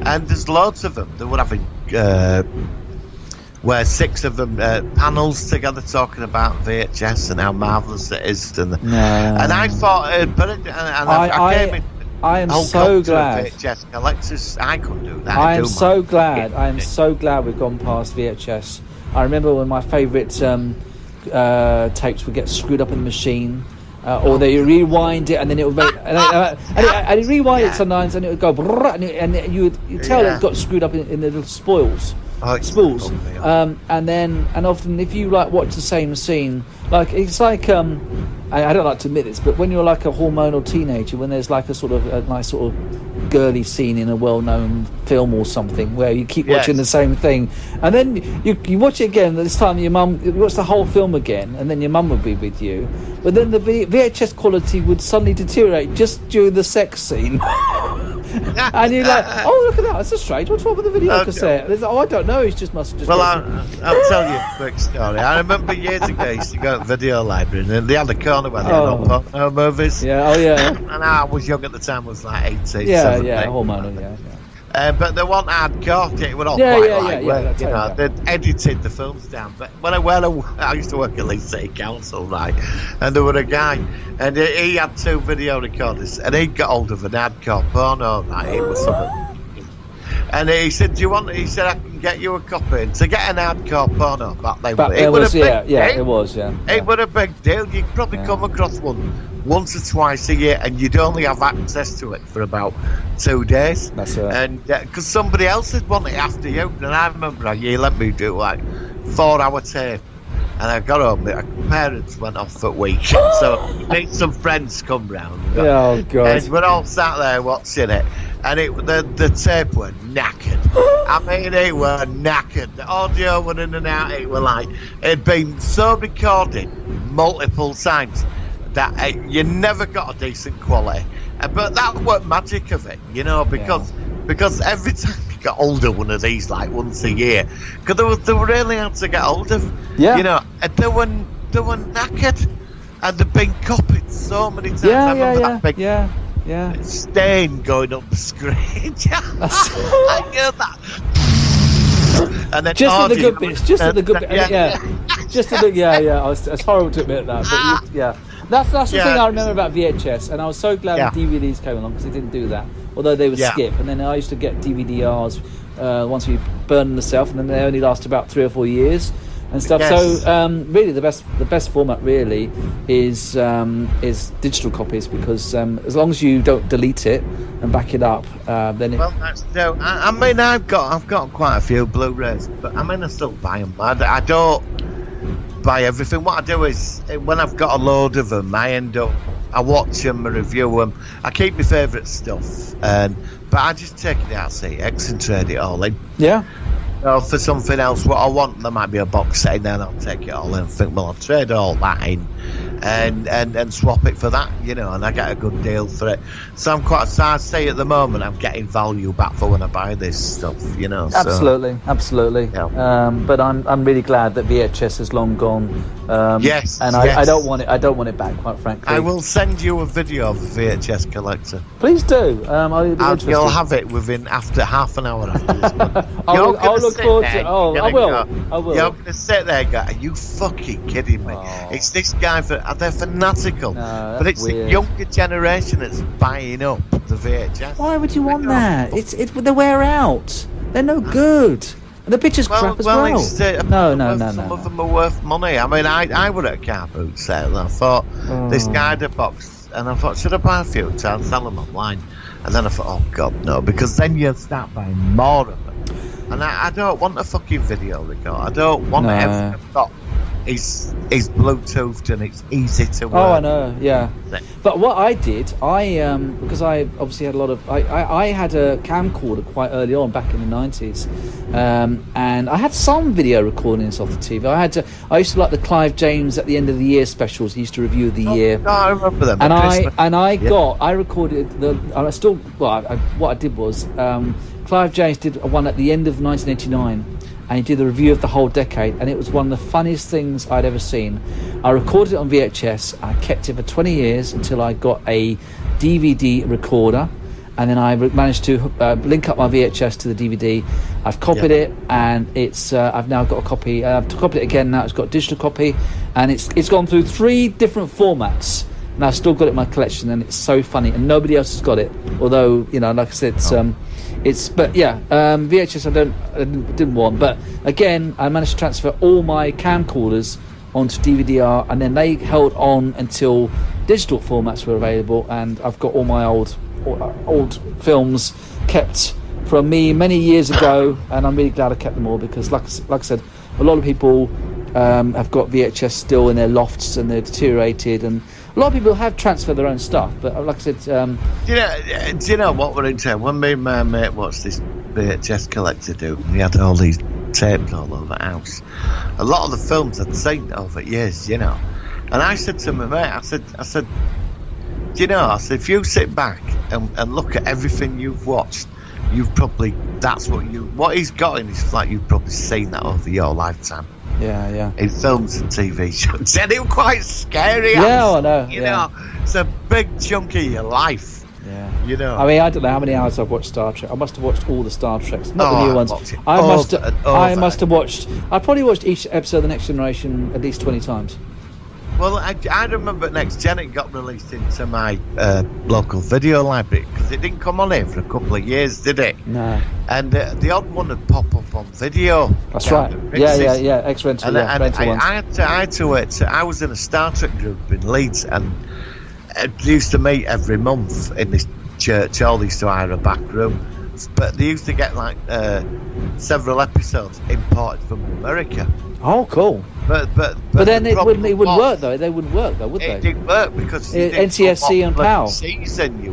And there's loads of them. They were having where 6 of them panels together talking about VHS and how marvellous it is. And I thought, I came in. I am so glad. VHS collectors, I couldn't do that. I am so glad we've gone past VHS. I remember when my favourite tapes would get screwed up in the machine, or they rewind it and then it would make and it rewind it sometimes and it would go and you tell it got screwed up in the little spools. And often if you watch the same scene, it's like I don't like to admit this, but when you're like a hormonal teenager, when there's like a nice sort of girly scene in a well-known film or something, where you keep watching the same thing, and then you watch it again. This time you watch the whole film again, and then your mum would be with you, but then the VHS quality would suddenly deteriorate just during the sex scene. And you're like, oh, look at that, that's a strange. What's wrong with the video cassette? I don't know, it's must have just... Well, I'll tell you a quick story. I remember years ago I used to go to the video library, and they had a corner where they had all porno movies. Yeah, And I was young at the time, was like 18, 17. Yeah, hormonal, yeah. But they weren't hardcore, it were all they'd edited the films down. But when I used to work at Leeds City Council, right, and there were a guy, and he had 2 video recorders, and he got hold of an hardcore porno, right, it was something. And he said, "Do you want?" He said, "I can get you a copy." And to get an hardcore porno back then, it was a big deal. It was, yeah. It was a big deal. You'd probably come across one once or twice a year, and you'd only have access to it for about 2 days. That's right. And because somebody else had wanted it after you, and I remember you let me do 4-hour tape. And I got home, my parents went off for a week, so made some friends come round. Oh, God. And we're all sat there watching it. and the tape were knackered. I mean, it were knackered. The audio went in and out. It were like it'd been so recorded multiple times that you never got a decent quality. But that was magic of it, because every time you got older, one of these like once a year, because they were really hard to get hold of. Yeah. And they were knackered, and they've been copied so many times. I remember that big stain going up the screen. I hear that. And then just at the good bits. Just at the good bits. Just at the It's horrible to admit that, but That's the thing I remember about VHS, and I was so glad when DVDs came along because they didn't do that, although they would skip. And then I used to get DVDRs once we burned them myself, and then they only last about 3 or 4 years and stuff. Yes. So really, the best format really is digital copies, because as long as you don't delete it and back it up, then it. Well, that's no. I mean, I've got quite a few Blu-rays, but I mean, I still buy them. I don't buy everything. What I do is, when I've got a load of them, I watch them, I review them, I keep my favourite stuff, but I just take it out CX and trade it all in. Yeah. For something else, what I want, there might be a box set in there, and I'll take it all in and think, well, I'll trade all that in and swap it for that, and I get a good deal for it. So I say at the moment I'm getting value back for when I buy this stuff, Absolutely. Yeah. But I'm really glad that VHS is long gone. Yes. And I don't want it back, quite frankly. I will send you a video of the VHS collector. Please do. You'll have it after half an hour after this one. I'll look forward to it. I will. You're going to sit there and go, are you fucking kidding me? It's this guy, they're fanatical. No, but it's weird. the younger generation that's buying up the VHS. Why would you want that? They wear out. They're no good. And the picture's crap as well. No. Some of them are worth money. I mean, I were at a car boot sale, and I thought, this guy had a box, and I thought, should I buy a few to sell them online? And then I thought, oh God, no, because then you start buying more of them. And I don't want a fucking video record. I don't want everything I've got is Bluetoothed and it's easy to work. Oh, I know, yeah. But what I did, because I obviously had a lot of, I had a camcorder quite early on, back in the 90s, and I had some video recordings off the TV. I used to like the Clive James at the end of the year specials. He used to review the year. No, I remember them. And I recorded what I did was, Clive James did one at the end of 1989, and he did a review of the whole decade, and it was one of the funniest things I'd ever seen. I recorded it on VHS. I kept it for 20 years until I got a DVD recorder, and then I managed to link up my VHS to the DVD. I've copied it, and it's I've now got a copy. I've copied it again now. It's got a digital copy, and it's gone through 3 different formats. And I've still got it in my collection, and it's so funny, and nobody else has got it. Although, like I said, VHS I didn't want. But again, I managed to transfer all my camcorders onto DVD-R, and then they held on until digital formats were available, and I've got all my old films kept from me many years ago, and I'm really glad I kept them all, because like I said, a lot of people have got VHS still in their lofts, and they're deteriorated, and a lot of people have transferred their own stuff, but like I said... Do you know what we're into? When me and my mate watched this VHS collector do, he had all these tapes all over the house. A lot of the films I'd seen over years, And I said to my mate, I said, if you sit back and look at everything you've watched, you've probably... What he's got in his flat, you've probably seen that over your lifetime. Yeah. In films and TV shows. And it was quite scary. Yeah, I know. You know, it's a big chunk of your life. Yeah. I mean, I don't know how many hours I've watched Star Trek. I must have watched all the Star Treks, not the new ones. I probably watched each episode of The Next Generation at least 20 times. Well, I remember Next Gen, it got released into my local video library, because it didn't come on here for a couple of years, did it? No. And the odd one would pop up on video. That's right. Yeah. Ex-rental, rental ones. I had to wait. I was in a Star Trek group in Leeds, and used to meet every month in this church. All used to hire a back room, but they used to get like several episodes imported from America. Oh, cool. But then it wouldn't work though. They wouldn't work though, would they? It didn't work because NTSC and PAL. Season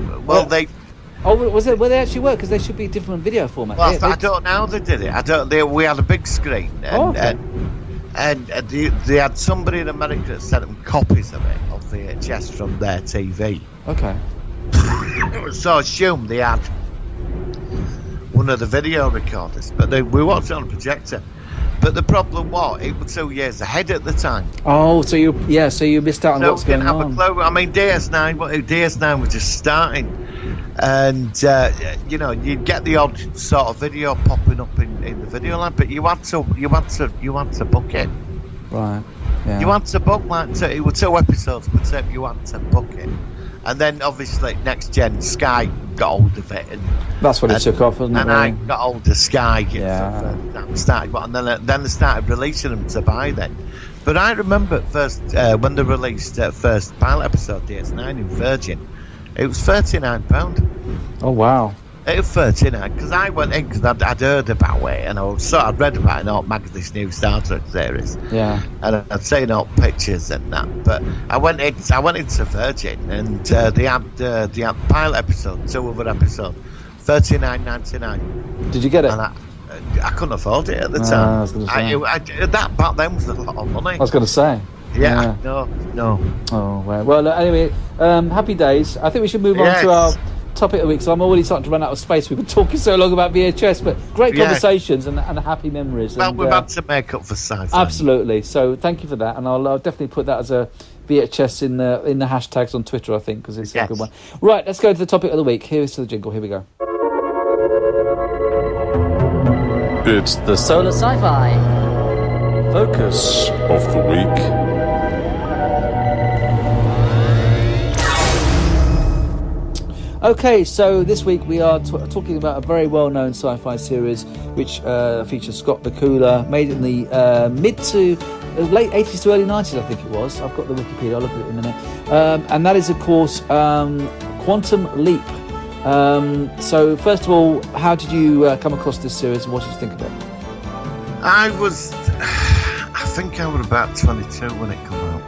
Oh, was it where they actually work? Because they should be different video format. Well, I don't know how they did it. We had a big screen, and they had somebody in America that sent them copies of it off VHS from their TV. Okay. So I assumed they had one of the video recorders, but we watched it on a projector. But the problem was, it was 2 years ahead at the time. Oh, so you missed out on what's going on. So we didn't have a clue. I mean, DS9 was just starting, and you'd get the odd sort of video popping up in the video line, but you had to book it. Right. Yeah. You had to book it was 2 episodes, but you had to book it. And then obviously next gen Sky got hold of it, and that's what it took off, wasn't it? And I got hold of Sky. Yeah. And then they started releasing them to buy then. But I remember first when they released first pilot episode DS9 in Virgin, it was £39. Oh wow. It was 39 because I went in because I'd heard about it, and I'd read about it in all this new Star Trek series. Yeah. And I'd seen all pictures and that, but I went into Virgin, and they had pilot episode, 2 other episodes, $39.99. Did you get it? And I couldn't afford it at the time. I was going to say. That back then was a lot of money. I was going to say. Yeah. No. Oh well. Anyway, happy days. I think we should move on to our topic of the week. So I'm already starting to run out of space. We've been talking so long about VHS, but great conversations and happy memories. Well, and, we've had to make up for Sci-Fi. Absolutely. So thank you for that, and I'll definitely put that as a VHS in the hashtags on Twitter, I think, because it's a good one. Right, let's go to the topic of the week. Here's the jingle. Here we go. It's the Solar Sci-Fi focus of the week. Okay, so this week we are talking about a very well-known sci-fi series which features Scott Bakula, made in the mid to late 80s to early 90s, I think it was. I've got the Wikipedia, I'll look at it in a minute. And that is, of course, Quantum Leap. So, first of all, how did you come across this series and what did you think of it? I think I was about 22 when it came out.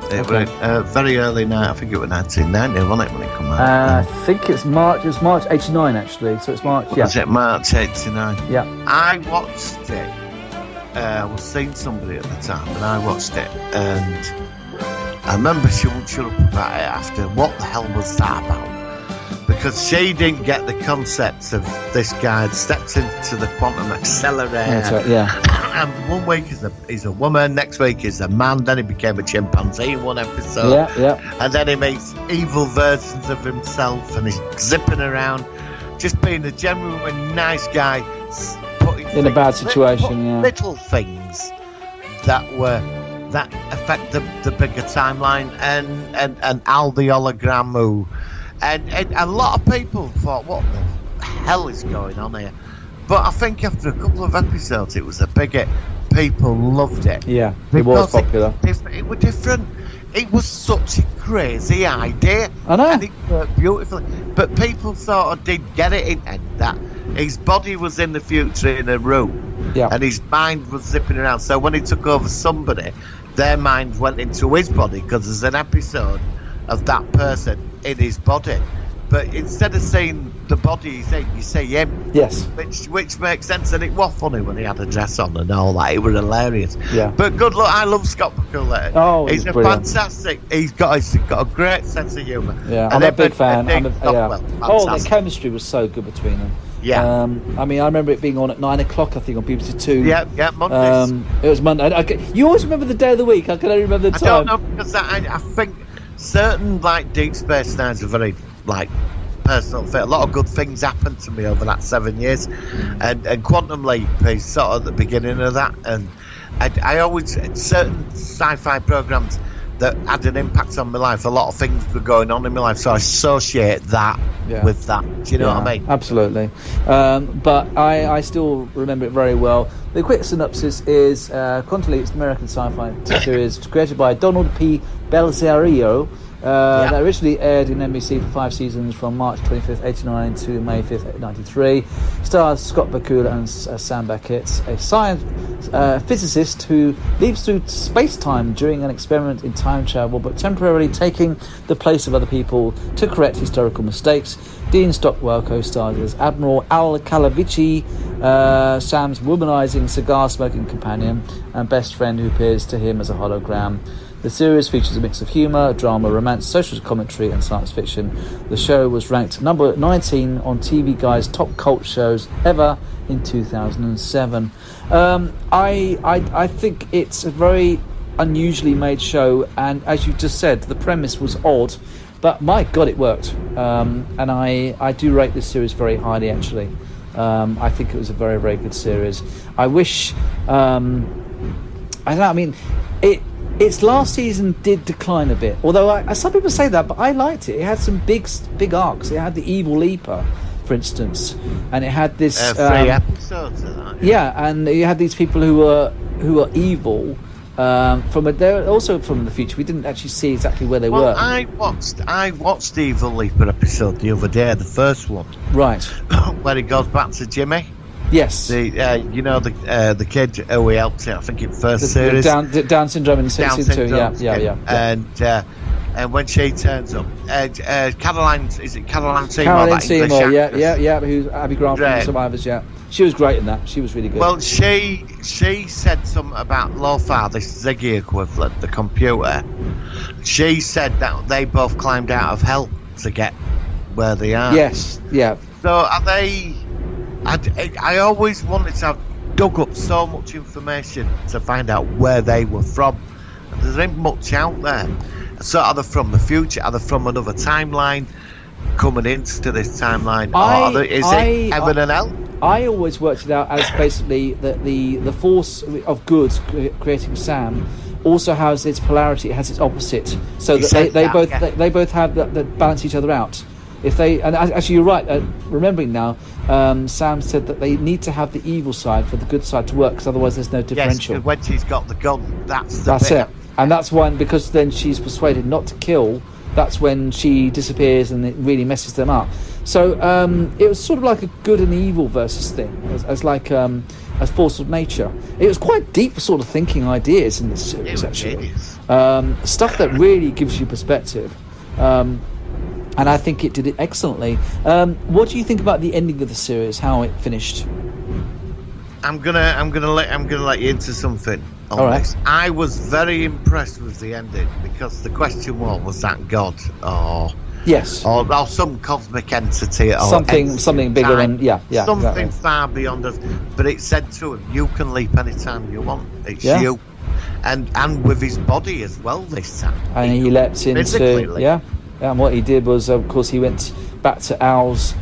It was very early night. I think it was 1990, wasn't it, when it came out? I think it's March. It was March '89 actually. So it's March. Yeah. Was it March '89? Yeah. I watched it. I was seeing somebody at the time, and I watched it, and I remember she wouldn't shut up about it after. What the hell was that about? Because she didn't get the concept of this guy had stepped into the quantum accelerator. That's right, yeah. And 1 week he's a woman, next week he's a man, then he became a chimpanzee in one episode. Yeah. And then he makes evil versions of himself, and he's zipping around, just being a genuine nice guy, putting in a bad situation, little things that affect the bigger timeline, and Al the hologram who. And a lot of people thought, what the hell is going on here? But I think after a couple of episodes, it was a big hit. People loved it. Yeah, it was popular. It was different. It was such a crazy idea. I know. And it worked beautifully. But people sort of didn't get it in that his body was in the future in a room. Yeah. And his mind was zipping around. So when he took over somebody, their mind went into his body, because there's an episode of that person in his body, but instead of saying the body he's in, you say him. Yes. Which makes sense, and it was funny when he had a dress on and all that. It was hilarious. Yeah. But good luck. I love Scott Bakula. Oh, he's a brilliant. fantastic. He's got a great sense of humour. Yeah, and I'm a big fan. The the chemistry was so good between them. Yeah. I mean, I remember it being on at 9 o'clock, I think, on BBC Two. Yeah, Mondays. It was Monday. You always remember the day of the week. I can only remember the time. I don't know, because I think certain Deep Space Nine's are very personal fit. A lot of good things happened to me over that 7 years, and Quantum Leap is sort of the beginning of that. And I always, certain sci-fi programs that had an impact on my life, a lot of things were going on in my life, so I associate that with that. Do you know what I mean? Absolutely. But I still remember it very well. The quick synopsis is Quantum Leap is an American sci-fi series created by Donald P. Bellisario, That originally aired in NBC for 5 seasons from March 25th, 89 to May 5th, 93. Stars Scott Bakula and Sam Beckett, a science physicist who leaps through space-time during an experiment in time travel, but temporarily taking the place of other people to correct historical mistakes. Dean Stockwell co-stars as Admiral Al Calavici, Sam's womanizing cigar-smoking companion and best friend who appears to him as a hologram. The series features a mix of humour, drama, romance, social commentary and science fiction. The show was ranked number 19 on TV Guide's top cult shows ever in 2007. I think it's a very unusually made show, and as you just said, the premise was odd, but my God, it worked. And I do rate this series very highly, actually. I think it was a very, very good series. I wish... I don't know, I mean... Its last season did decline a bit, although some people say that, but I liked it. It had some big arcs. It had the Evil Leaper, for instance, and it had this 3 episodes of that. Yeah, and you had these people who were evil. They're also from the future. We didn't actually see exactly where they were. I watched the Evil Leaper episode the other day, the first one, right, where he goes back to Jimmy. Yes, the kid who he helped out, I think in first series, Down syndrome in season 2. Yeah. And when she turns up, Caroline Seymour? Caroline Seymour, yeah. Who's Abby Grant from Survivors? Yeah, she was great in that. She was really good. Well, she said something about Lothar, this Ziggy equivalent, the computer. She said that they both climbed out of hell to get where they are. Yes, yeah. So are they? I always wanted to have dug up so much information to find out where they were from. And there ain't much out there. So are they from the future? Are they from another timeline coming into this timeline? Is it heaven and hell? I always worked it out as basically that the force of good creating Sam also has its polarity. It has its opposite, so that they both have that balance each other out. If they, and actually you're right, remembering now, Sam said that they need to have the evil side for the good side to work, because otherwise there's no differential. Yes, when she's got the gun, that's it. And that's when, because then she's persuaded not to kill, that's when she disappears and it really messes them up. So it was sort of like a good and evil versus thing, as force of nature. It was quite deep sort of thinking ideas in this series, actually. Stuff that really gives you perspective. And I think it did it excellently. What do you think about the ending of the series? How it finished? I'm gonna let you into something. All right. This. I was very impressed with the ending, because the question was that God or yes, or some cosmic entity or something bigger than something exactly. far beyond us. But it said to him, "You can leap anytime you want. It's you." And with his body as well this time. And he leapt into and what he did was, of course, he went back to Al's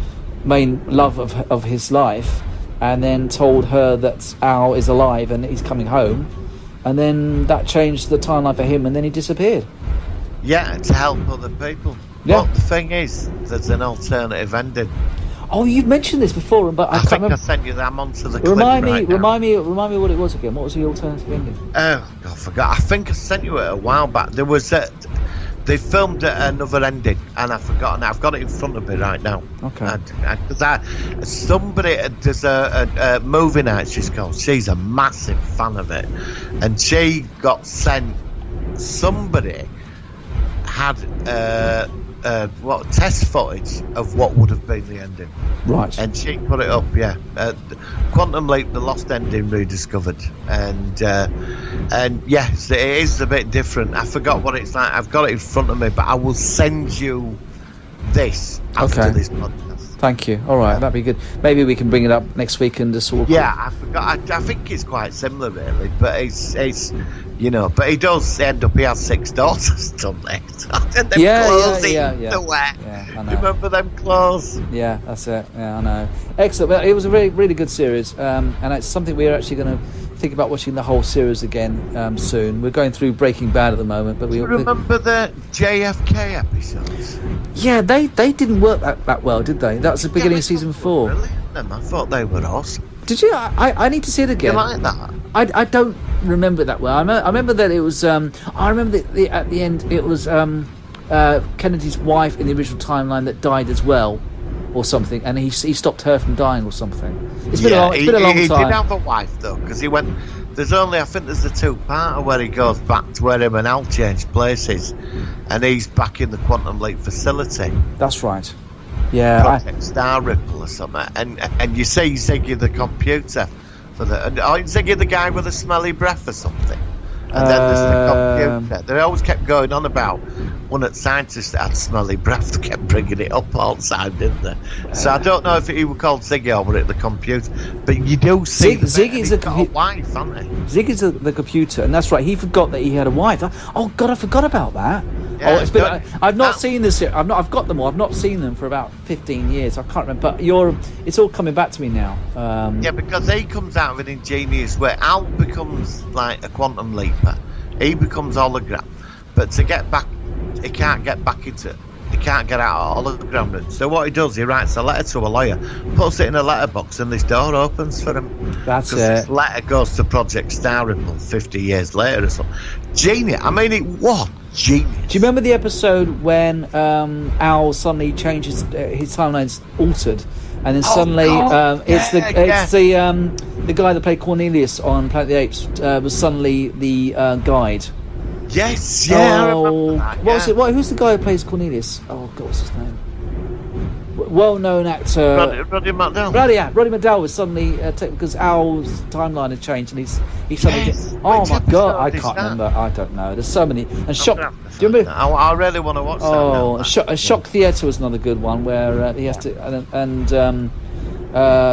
main love of his life, and then told her that Al is alive and he's coming home, and then that changed the timeline for him, and then he disappeared. Yeah, to help other people. Yeah. But the thing is, there's an alternative ending. Oh, you've mentioned this before, but I can't remember. I sent you that. I'm onto the clip Remind me what it was again. What was the alternative ending? Oh, I forgot. I think I sent you it a while back. There was they filmed another ending, and I've forgotten. I've got it in front of me right now. Okay. There's a movie night she's called. She's a massive fan of it, and she got sent. Somebody had test footage of what would have been the ending. Right. And she put it up. Quantum Leap: The Lost Ending Rediscovered, and yes, it is a bit different. I forgot what it's like. I've got it in front of me, but I will send you this after this podcast. Thank you. All right, that'd be good. Maybe we can bring it up next week and just sort of... Yeah, I forgot. I think it's quite similar, really, but it's but he does end up. He has 6 daughters, doesn't he? I know. Remember them clothes? Yeah, that's it. Yeah, I know. Excellent. Well, it was a really, really good series, and it's something we're actually going to think about watching the whole series again soon. We're going through Breaking Bad at the moment, but do you remember the JFK episodes? Yeah, they didn't work that well, did they? That was the beginning of season 4. I thought they were awesome. Did you? I need to see it again. You like that? I don't remember it that well. I remember that it was. I remember that at the end it was. Kennedy's wife in the original timeline that died as well, or something, and he stopped her from dying or something. It's been a long time. He did have a wife though, because he went. There's only, I think there's a 2-parter where he goes back to where him and Al changed places, and he's back in the Quantum Leap facility. That's right. Yeah. Project Star Ripple or something, and you see Ziggy the computer for the, Ziggy the guy with the smelly breath or something. And then there's the computer. They always kept going on about one of the scientists that had smelly breath. They kept bringing it up all the time, didn't they? So I don't know if he was called Ziggy over at the computer, but you do see Ziggy's got a wife, hasn't he? Ziggy's the computer, and that's right. He forgot that he had a wife. Oh God, I forgot about that. Yeah, it's been. I've not seen this. I've got them all. I've not seen them for about 15 years. I can't remember. But it's all coming back to me now. Yeah, because he comes out of an ingenious way. Al becomes like a quantum leaper. He becomes hologram, but to get back, he can't get back into. He can't get out of hologram. So what he does, he writes a letter to a lawyer, puts it in a letterbox, and this door opens for him. That's it. This letter goes to Project Star Ripple 50 years later or something. Genius. I mean, it was genius. Do you remember the episode when Al suddenly changes his timeline's altered, and then suddenly it's the guy that played Cornelius on Planet of the Apes was suddenly the guide. Yes, yeah. I remember that, what was it? Who's the guy who plays Cornelius? Oh God, what's his name? Well-known actor. Roddy McDowell. Roddy McDowell was suddenly because Al's timeline had changed, and he suddenly. Yes. Oh my God, I Which can't episode is remember. I don't know. There's so many. And Shock. Do you remember? I really want to watch that now. Shock Theatre was another good one where he has to and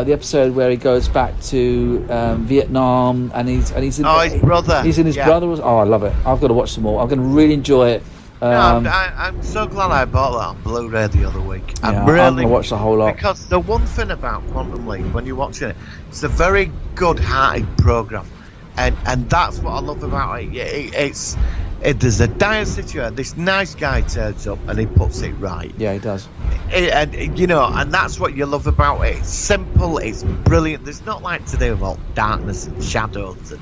the episode where he goes back to Vietnam and he's in his brother. He's in his brother. Oh, I love it. I've got to watch them all. I'm going to really enjoy it. I'm so glad I bought that on Blu-ray the other week. I'm going to watch the whole lot. Because the one thing about Quantum Leap, when you're watching it, it's a very good-hearted programme. And that's what I love about it. There's a dire situation. This nice guy turns up and he puts it right. Yeah, he does. And that's what you love about it. It's simple, it's brilliant. There's not like today with all darkness and shadows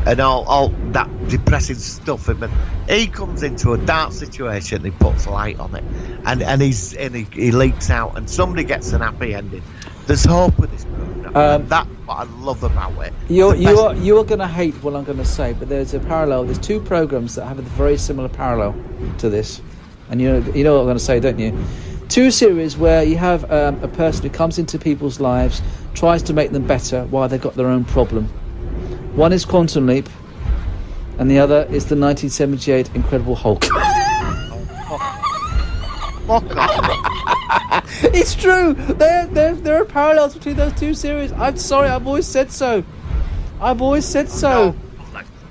and all that depressing stuff. But he comes into a dark situation, he puts light on it, and he leaks out, and somebody gets an happy ending. There's hope with this program. That's what I love about it. You're going to hate what I'm going to say, but there's a parallel. There's two programs that have a very similar parallel to this, and you know what I'm going to say, don't you? Two series where you have a person who comes into people's lives, tries to make them better while they've got their own problem. One is Quantum Leap, and the other is the 1978 Incredible Hulk. It's true. There are parallels between those two series. I'm sorry. I've always said so.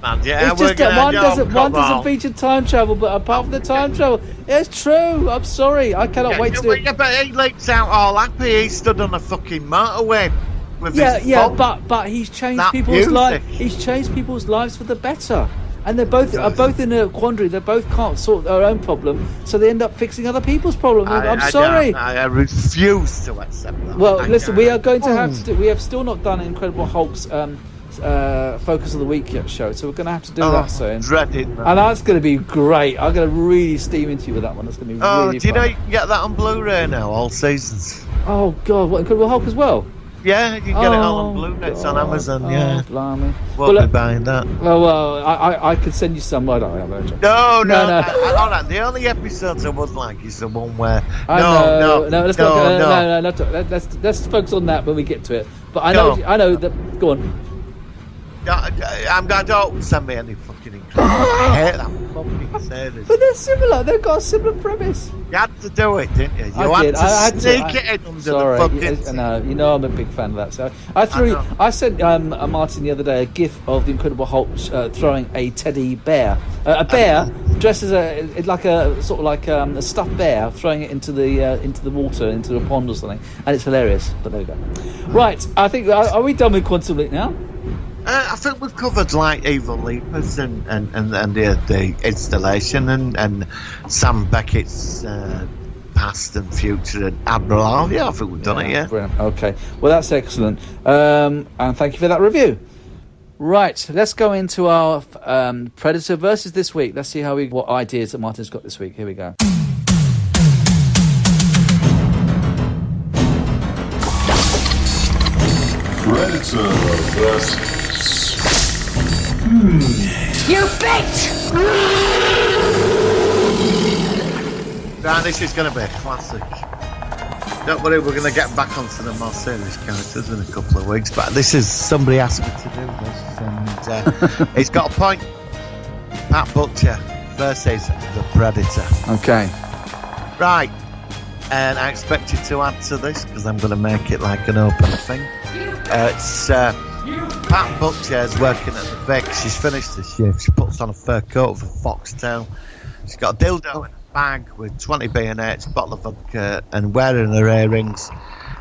Man, yeah, it's just that one doesn't feature time travel, but apart from the time travel, it's true. I'm sorry. I cannot wait to do it. Yeah, but he leaks out all happy. He stood on a fucking motorway with his phone. but he's changed people's lives. He's changed people's lives for the better. And they're both in a quandary. They both can't sort their own problem, so they end up fixing other people's problem. I'm sorry. I refuse to accept that. Well, listen, we are going to have to do. We have still not done Incredible Hulk's Focus of the Week yet show, so we're going to have to do that soon. Dreaded, man. And that's going to be great. I'm going to really steam into you with that one. That's going to be really do you fun. know you can get that on Blu-ray now, all seasons? Oh God, what, Incredible Hulk as well? Yeah, you can get it all on Blu-ray. It's on Amazon. Yeah, blimey. Won't be buying that. Well, I could send you some. I don't know. No. All right, the only episodes I would like is the one where. Let's focus on that when we get to it. But I know that. Go on. Don't send me any fucking Incredible. I hate that fucking series. But they're similar. They've got a similar premise. You had to do it, didn't you? I did. I had to sneak it in under the fucking. No, I'm a big fan of that. So I sent Martin the other day a GIF of the Incredible Hulk throwing a teddy bear, a bear dressed as a stuffed bear, throwing it into the water, into a pond or something, and it's hilarious. But there we go. Right, I think are we done with Quantum Leap now? I think we've covered like Evil Leapers and the installation and Sam Beckett's past and future and Admiral. Yeah, I think we've done it. Yeah. Brilliant. Okay. Well, that's excellent. And thank you for that review. Right, let's go into our Predator versus this week. Let's see what ideas that Martin's got this week. Here we go. Predator versus... You bitch! Right, this is going to be a classic. Don't worry, we're going to get back onto the more serious characters in a couple of weeks, but this is somebody asked me to do this, and it's got a point. Pat Butcher versus the Predator. Okay. Right, and I expect you to add to this because I'm going to make it like an open thing. It's Pat Butcher's working at the Vic. She's finished the shift. She puts on a fur coat with a foxtail. She's got a dildo in a bag with 20 bayonets, bottle of vodka, and wearing her earrings.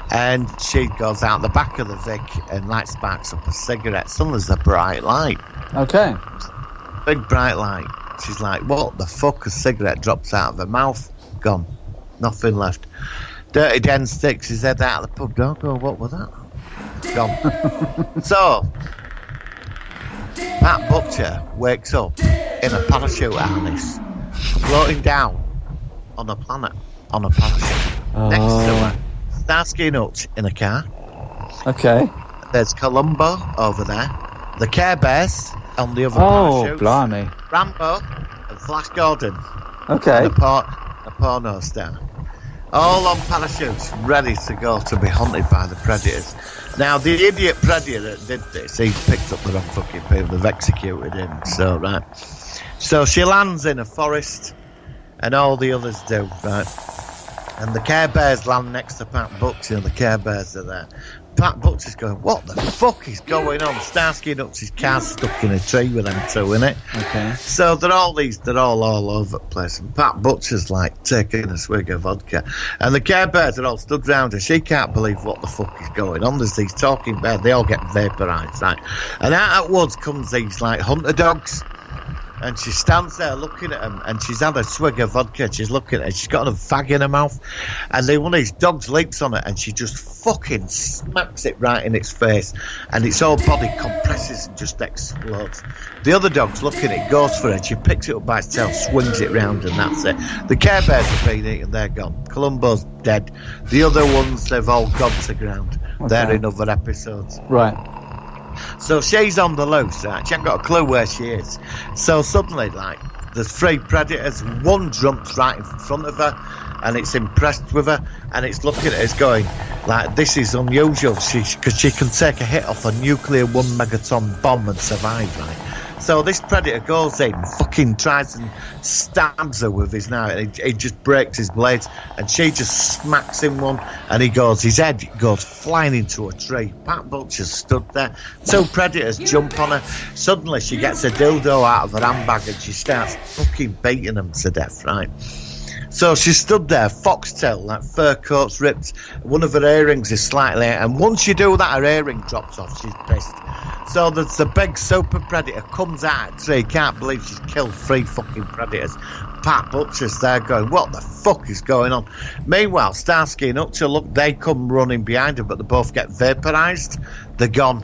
And she goes out the back of the Vic and light sparks up a cigarette. Suddenly there's a bright light. Okay. Big bright light. She's like, what the fuck? A cigarette drops out of her mouth. Gone. Nothing left. Dirty Den sticks his head out of the pub door. Go, what was that? Gone. So, Pat Butcher wakes up in a parachute harness, floating down on a planet on a parachute. Next to her, Starsky and Hutch in a car. Okay. There's Columbo over there. The Care Bears on the other Oh, parachute. blimey. Rambo and Flash Gordon. Okay. And a porno star. All on parachutes, ready to go to be hunted by the predators. Now, the idiot predator that did this, he picked up the wrong fucking people. They've executed him. So, right. So she lands in a forest, and all the others do, right? And the Care Bears land next to Pat Butcher, and the Care Bears are there. Pat Butcher's going, what the fuck is going on? Starsky and Hutch's car's stuck in a tree with them two in it. Okay. So they're all over the place. And Pat Butcher's like taking a swig of vodka. And the Care Bears are all stood round her. She can't believe what the fuck is going on. There's these talking bears. They all get vaporised, right? And out of woods comes these like hunter dogs. And she stands there looking at him, and she's had a swig of vodka. She's looking at it. She's got a fag in her mouth, and then one of these dogs leaps on it, and she just fucking smacks it right in its face, and its whole body compresses and just explodes. The other dog's looking at it, goes for it. She picks it up by its tail, swings it round, and that's it. The Care Bears have been eaten. They're gone. Columbo's dead. The other ones, they've all gone to ground. Okay. They're in other episodes. Right. So she's on the loose, right? She hasn't got a clue where she is. So suddenly, like, there's three predators. One jumps right in front of her, and it's impressed with her, and it's looking at us going, like, this is unusual, because she can take a hit off a nuclear 1 megaton bomb and survive, right? So this predator goes in, fucking tries and stabs her with his knife, and he just breaks his blades, and she just smacks him one, and his head goes flying into a tree. Pat Butcher's stood there. Two predators jump on her. Suddenly she gets a dildo out of her handbag, and she starts fucking beating them to death, right? So she stood there, foxtail, like fur coat's ripped. One of her earrings is slightly, and once you do that, her earring drops off. She's pissed. So there's the big super predator comes out of the tree. Can't believe she's killed 3 fucking predators. Pat Butcher's there going, what the fuck is going on? Meanwhile, Starsky and Hutch, look, they come running behind her, but they both get vaporised. They're gone.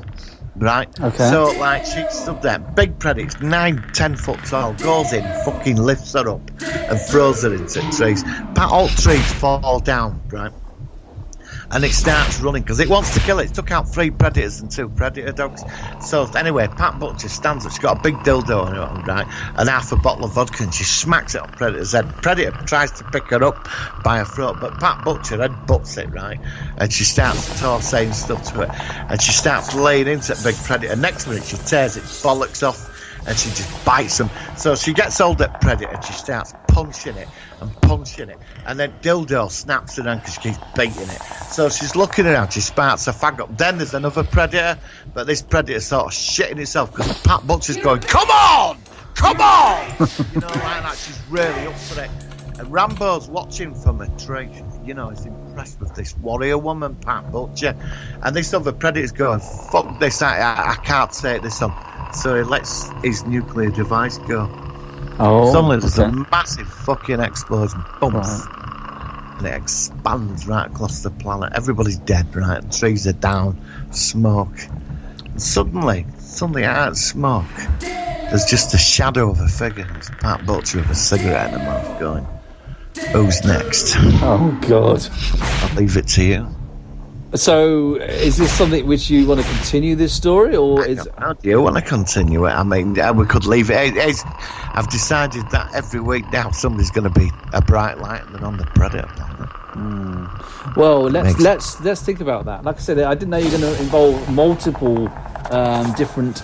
Right? Okay. So, like, she stood there, big predator, 9-10 foot tall, goes in, fucking lifts her up and throws her into trees. All trees fall down, right? And it starts running because it wants to kill it. It took out 3 predators and 2 predator dogs. So anyway, Pat Butcher stands up. She's got a big dildo on her arm, right, and half a bottle of vodka, and she smacks it on Predator's head. Predator tries to pick her up by her throat, but Pat Butcher headbutts it, right, and she starts saying stuff to it, and she starts laying into the big predator. Next minute, she tears its bollocks off, and she just bites them. So she gets hold of Predator, and she starts punching it, and then dildo snaps her down because she keeps beating it. So she's looking around, she sparks her fag up. Then there's another predator, but this predator's sort of shitting itself because Pat Butcher's going, come on! You know, like that. She's really up for it. And Rambo's watching from a tree. You know, he's impressed with this warrior woman, Pat Butcher. And this other predator's going, fuck this, I can't take this on. So he lets his nuclear device go. Oh, Suddenly there's okay. a massive fucking explosion, bumps, Right. and it expands right across the planet. Everybody's dead, right? The trees are down, smoke. And suddenly out of smoke, there's just a shadow of a figure. It's Pat Butcher with a cigarette in her mouth going, who's next? Oh, God. I'll leave it to you. So, is this something which you want to continue this story, or is? How do you want to continue it? I mean, we could leave it. I've decided that every week now somebody's going to be a bright light and then on the Predator planet. Well, let's think about that. Like I said, I didn't know you were going to involve multiple different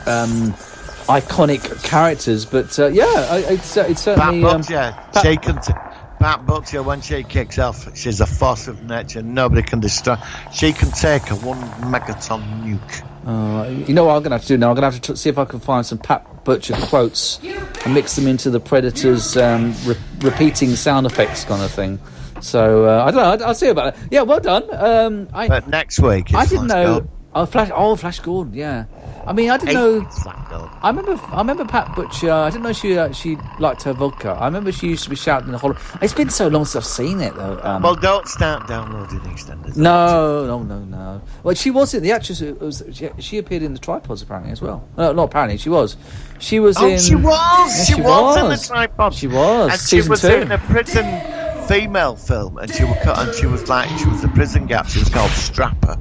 iconic characters, but it's certainly. Pat Butcher, when she kicks off, she's a force of nature. Nobody can destroy. She can take a 1 megaton nuke. You know what I'm going to have to do now? I'm going to have to see if I can find some Pat Butcher quotes and mix them into the Predator's repeating sound effects kind of thing. So I don't know. I'll see about it. Yeah, well done. But next week, I didn't know. Flash Gordon. Yeah. I mean, I didn't know. I remember Pat Butcher. I didn't know she liked her vodka. I remember she used to be shouting in the horror. It's been so long since I've seen it, though. Well, don't start downloading Eastenders. No. Well, she was in the actress. She appeared in the Tripods apparently as well. No, not apparently. She was. She was in. She was. She was in the Tripods. She was. And Season she was 2. in a prison female film, and she was a prison gap. She was called Strapper.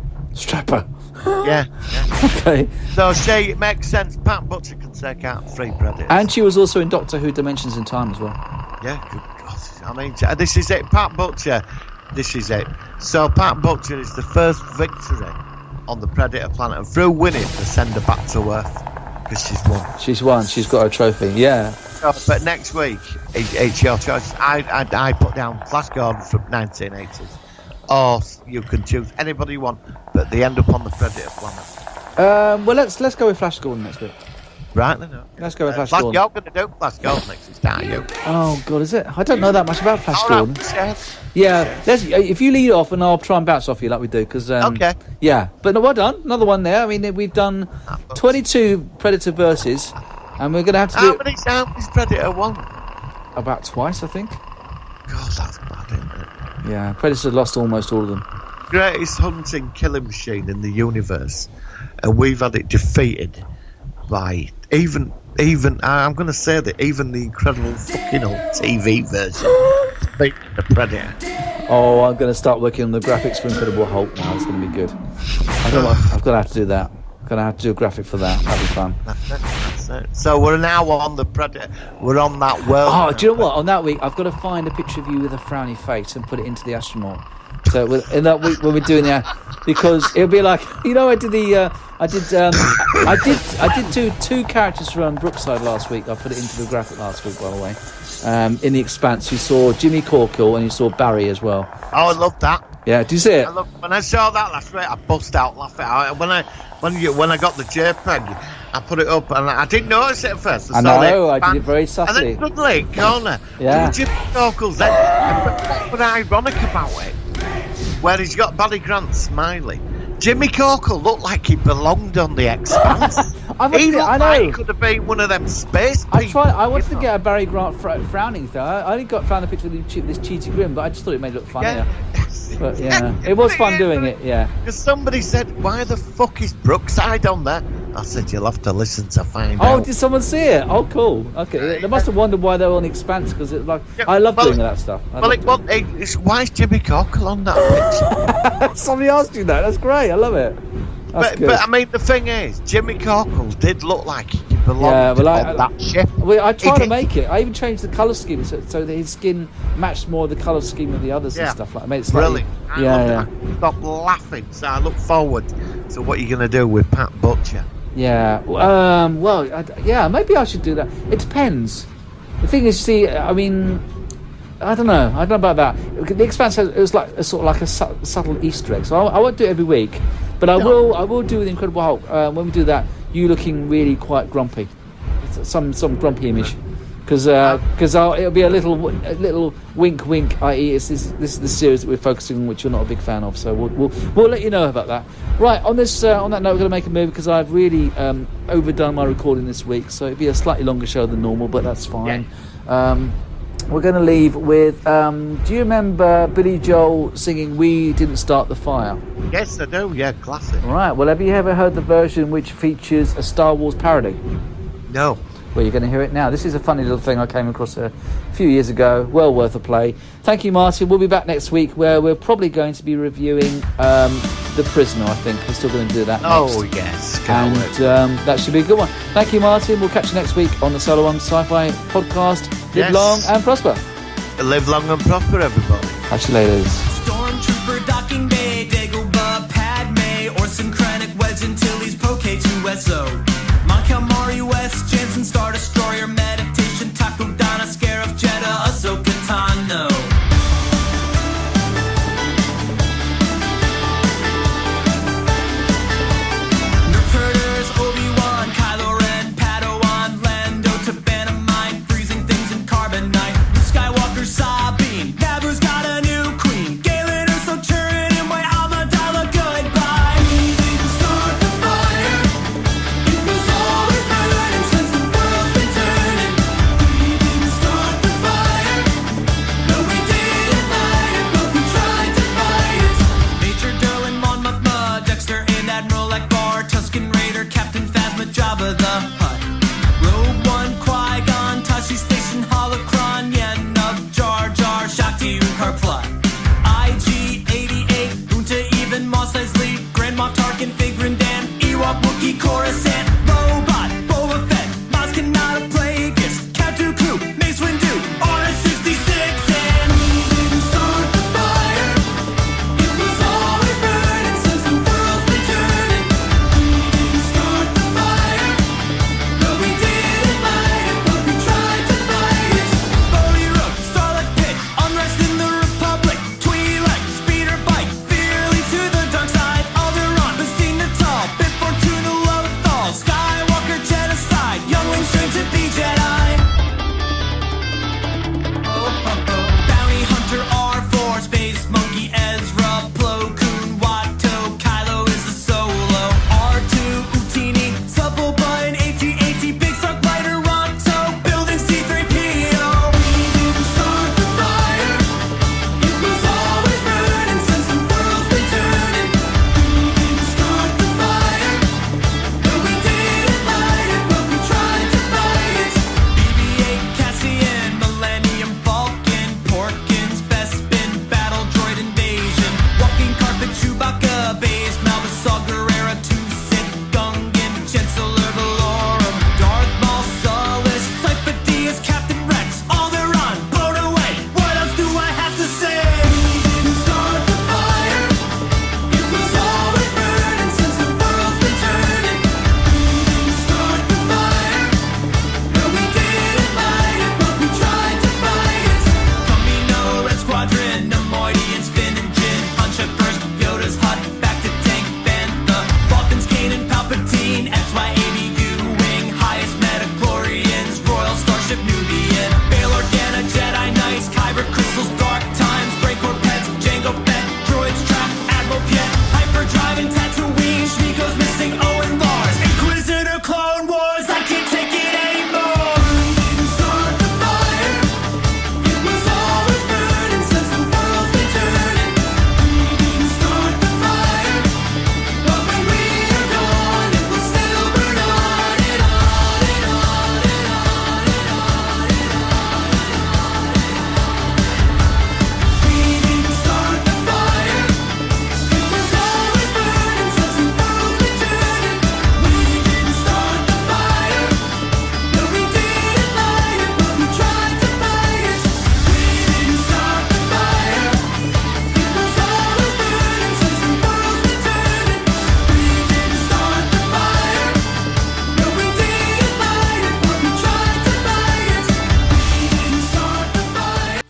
Yeah. Okay. So it makes sense. Pat Butcher can take out 3 Predators. And she was also in Doctor Who Dimensions in Time as well. Yeah, good God. I mean, this is it. Pat Butcher, this is it. So Pat Butcher is the first victory on the Predator planet. And through winning, they send her back to Earth because she's won. She's got her trophy, yeah. So, but next week, it's your choice. I put down Flash Gordon from 1980s. Or you can choose anybody you want, but they end up on the Predator planet. Well, let's go with Flash Gordon next week. Right, then. Let's go with Flash Gordon. You're going to do Flash Gordon next week, aren't you? Oh God, is it? I don't know that much about Flash Gordon. Right, yeah, if you lead off, and I'll try and bounce off you like we do, because okay. Yeah, but no, well done. Another one there. I mean, we've done 22 Predator verses, and we're going to have to do. How many's Predator won? About twice, I think. God, that's bad, isn't it? Yeah, Predator lost almost all of them. Greatest hunting killing machine in the universe, and we've had it defeated by even I'm going to say that even the incredible fucking old TV version beat the Predator. Oh, I'm going to start working on the graphics for Incredible Hulk now. It's going to be good. I've got to have to do that. I'm going to have to do a graphic for that. That'll be fun. That's it. So we're now on the Predator. We're on that world. Oh, now. do you know what? On that week, I've got to find a picture of you with a frowny face and put it into the astronaut. So in that week when we're doing that, because it'll be like, you know, I did do 2 characters from Brookside last week. I put it into the graphic last week, by the way. In The Expanse, you saw Jimmy Corkill and you saw Barry as well. Oh, I love that. Yeah, do you see it? When I saw that last week, I bust out laughing. When I got the JPEG, I put it up and I didn't notice it at first. I know, I did it very subtly. And then suddenly, corner, Jimmy Corkill's then. But ironic about it, where he's got Barry Grant smiling. Jimmy Corkill looked like he belonged on The Expanse. He looked like he could have been one of them space people. I wanted to get a Barry Grant frowning thing. I only found a picture of this cheesy grin, but I just thought it made it look funnier. Yeah. But yeah, it was fun doing it. Yeah. Because somebody said, "Why the fuck is Brookside on there?" I said, "You'll have to listen to find out." Oh, did someone see it? Oh, cool. Okay, they must have wondered why they were on Expanse, because I love doing that stuff. Why is Jimmy Corkill on that picture? Somebody asked you that. That's great. I love it. But I mean, the thing is, Jimmy Corkill did look like he belonged on that ship. Well, I tried to make it. I even changed the colour scheme so that his skin matched more of the colour scheme of the others and stuff like that. Made it slightly, brilliant. Stop laughing. So I look forward to what you're going to do with Pat Butcher. Yeah. Maybe I should do that. It depends. The thing is, see, I mean, I don't know about that. The Expanse was like a sort of like a subtle Easter egg. So I won't do it every week, but I will do the Incredible Hulk. When we do that, you looking really quite grumpy, some grumpy image, because it'll be a little wink, i.e. this is the series that we're focusing on, which you're not a big fan of. So we'll let you know about that. Right, on that note, we're going to make a move because I've really overdone my recording this week, so it'll be a slightly longer show than normal, but that's fine. Yeah. We're going to leave with, do you remember Billy Joel singing We Didn't Start the Fire? Yes, I do, yeah, classic. Right, well, have you ever heard the version which features a Star Wars parody? No. Well, you're going to hear it now. This is a funny little thing I came across a few years ago. Well worth a play. Thank you, Martin. We'll be back next week where we're probably going to be reviewing The Prisoner, I think. We're still going to do that Oh, next. yes. Can't And wait. that should be a good one. Thank you, Martin. We'll catch you next week on the Solo One Sci-Fi podcast. Live Yes. long and prosper. Live long and prosper, everybody. Catch you later. Stormtrooper docking bay, Dagobah, Padme, Orson Krennic, Wedge Antilles, Poe K2SO, Mon Calamari, West, Jansen, Star Destroyer, Meditation, Takodana, Scarif, Jeddah, Ahsoka Tano. Nerdherders, Obi-Wan, Kylo Ren, Padawan, Lando, Tabana, Mine, freezing things in carbonite, Skywalker, Sabine, Naboo's got a new queen, Galen, Urso, Turin, and White Amidala, goodbye. We didn't start the fire, it was always burning since the world's been turning. We didn't start the fire, no we didn't light it, but we tried to fight it. Major Derlin, Mon Mothma, Dexter, and Admiral Akbar, Tusken Raider, Captain Phasma, Jabba the Hutt, Rogue One, Qui-Gon, Tashi Station, Holocron, Yenub, Jar Jar, Shakti, Unkar Plot, IG-88, Unta, even Mos Eisley, Grand Moff Tarkin, Fig Grindan, Ewok, Wookiee, Coruscant, Robot, Boba Fett, Maz Kanata, Plagueis, Count Dooku, Mace Windu, RS-66, and we didn't start the fire. It was always burning since the world's been turning. We didn't start the fire, no we didn't light it, but we tried to fight it. Bodhi Road, Starlight Pit, unrest in the Republic, Twi'lek, speeder bike, fear leads to the dark side. Alderaan, Basine Natal, Bib Fortuna, Lothal, Skywalker, genocide, younglings trained to be Jedi. Bounty Hunter, R4, Space Monkey, Ezra, Plo Koon, Watto, Kylo is a solo, R2, Utini, Supple Button, AT-AT, Big Stark Lighter, Ronto, building C-3PO. We didn't start the fire, it was always burning since the world's been turning. We didn't start the fire, no we didn't light it, but we tried to fight it. BB-8, Cassian, Millennium Falcon, Porkins, Bespin, Battle Droid Invasion, Walking Carpet, Chewbacca, Base, Malbus, Saw Gerrera, Two-Sith, Gungan, Chancellor Valorum, Darth Maul, Sullust, Cypher Diaz, Captain Rex, Alderaan, blown away. What else do I have to say? We didn't start the fire, it was always burning since the world's been turning. We didn't start the fire, no we didn't light it, but we tried to fight it. Camino, Red Squadron, Nemoidian, Spin and Jin, Punch at first, Yoda's hut, back to Tank, Bantha, Vulcans, Kanan, Palpatine, XY-ABU, Wing, highest Metachlorians, Royal Starship, Nubian, Bail Organa, Jedi Knights, Kyber Crystals, Dark Times, Breakcore Pets, Jango Fett, Droids Trap, Admiral Piet, Hyperdrive and Tatooine, Shmiko's missing, Owen Lars, Inquisitor, Clone Wars, I can't take it anymore. We didn't start the fire, it was always burning since the world's been turning. We didn't start the fire, but when we are gone, it will still burn on and on and on and on and on and on. We didn't start the fire, it was always burning since the world's been turning. We didn't start the fire, no we didn't light it, but we tried to fight it. We didn't start the fire, it was always burning since the world's been turning. We didn't start the fire, no we didn't light it, but we tried to fight it. We didn't start the fire.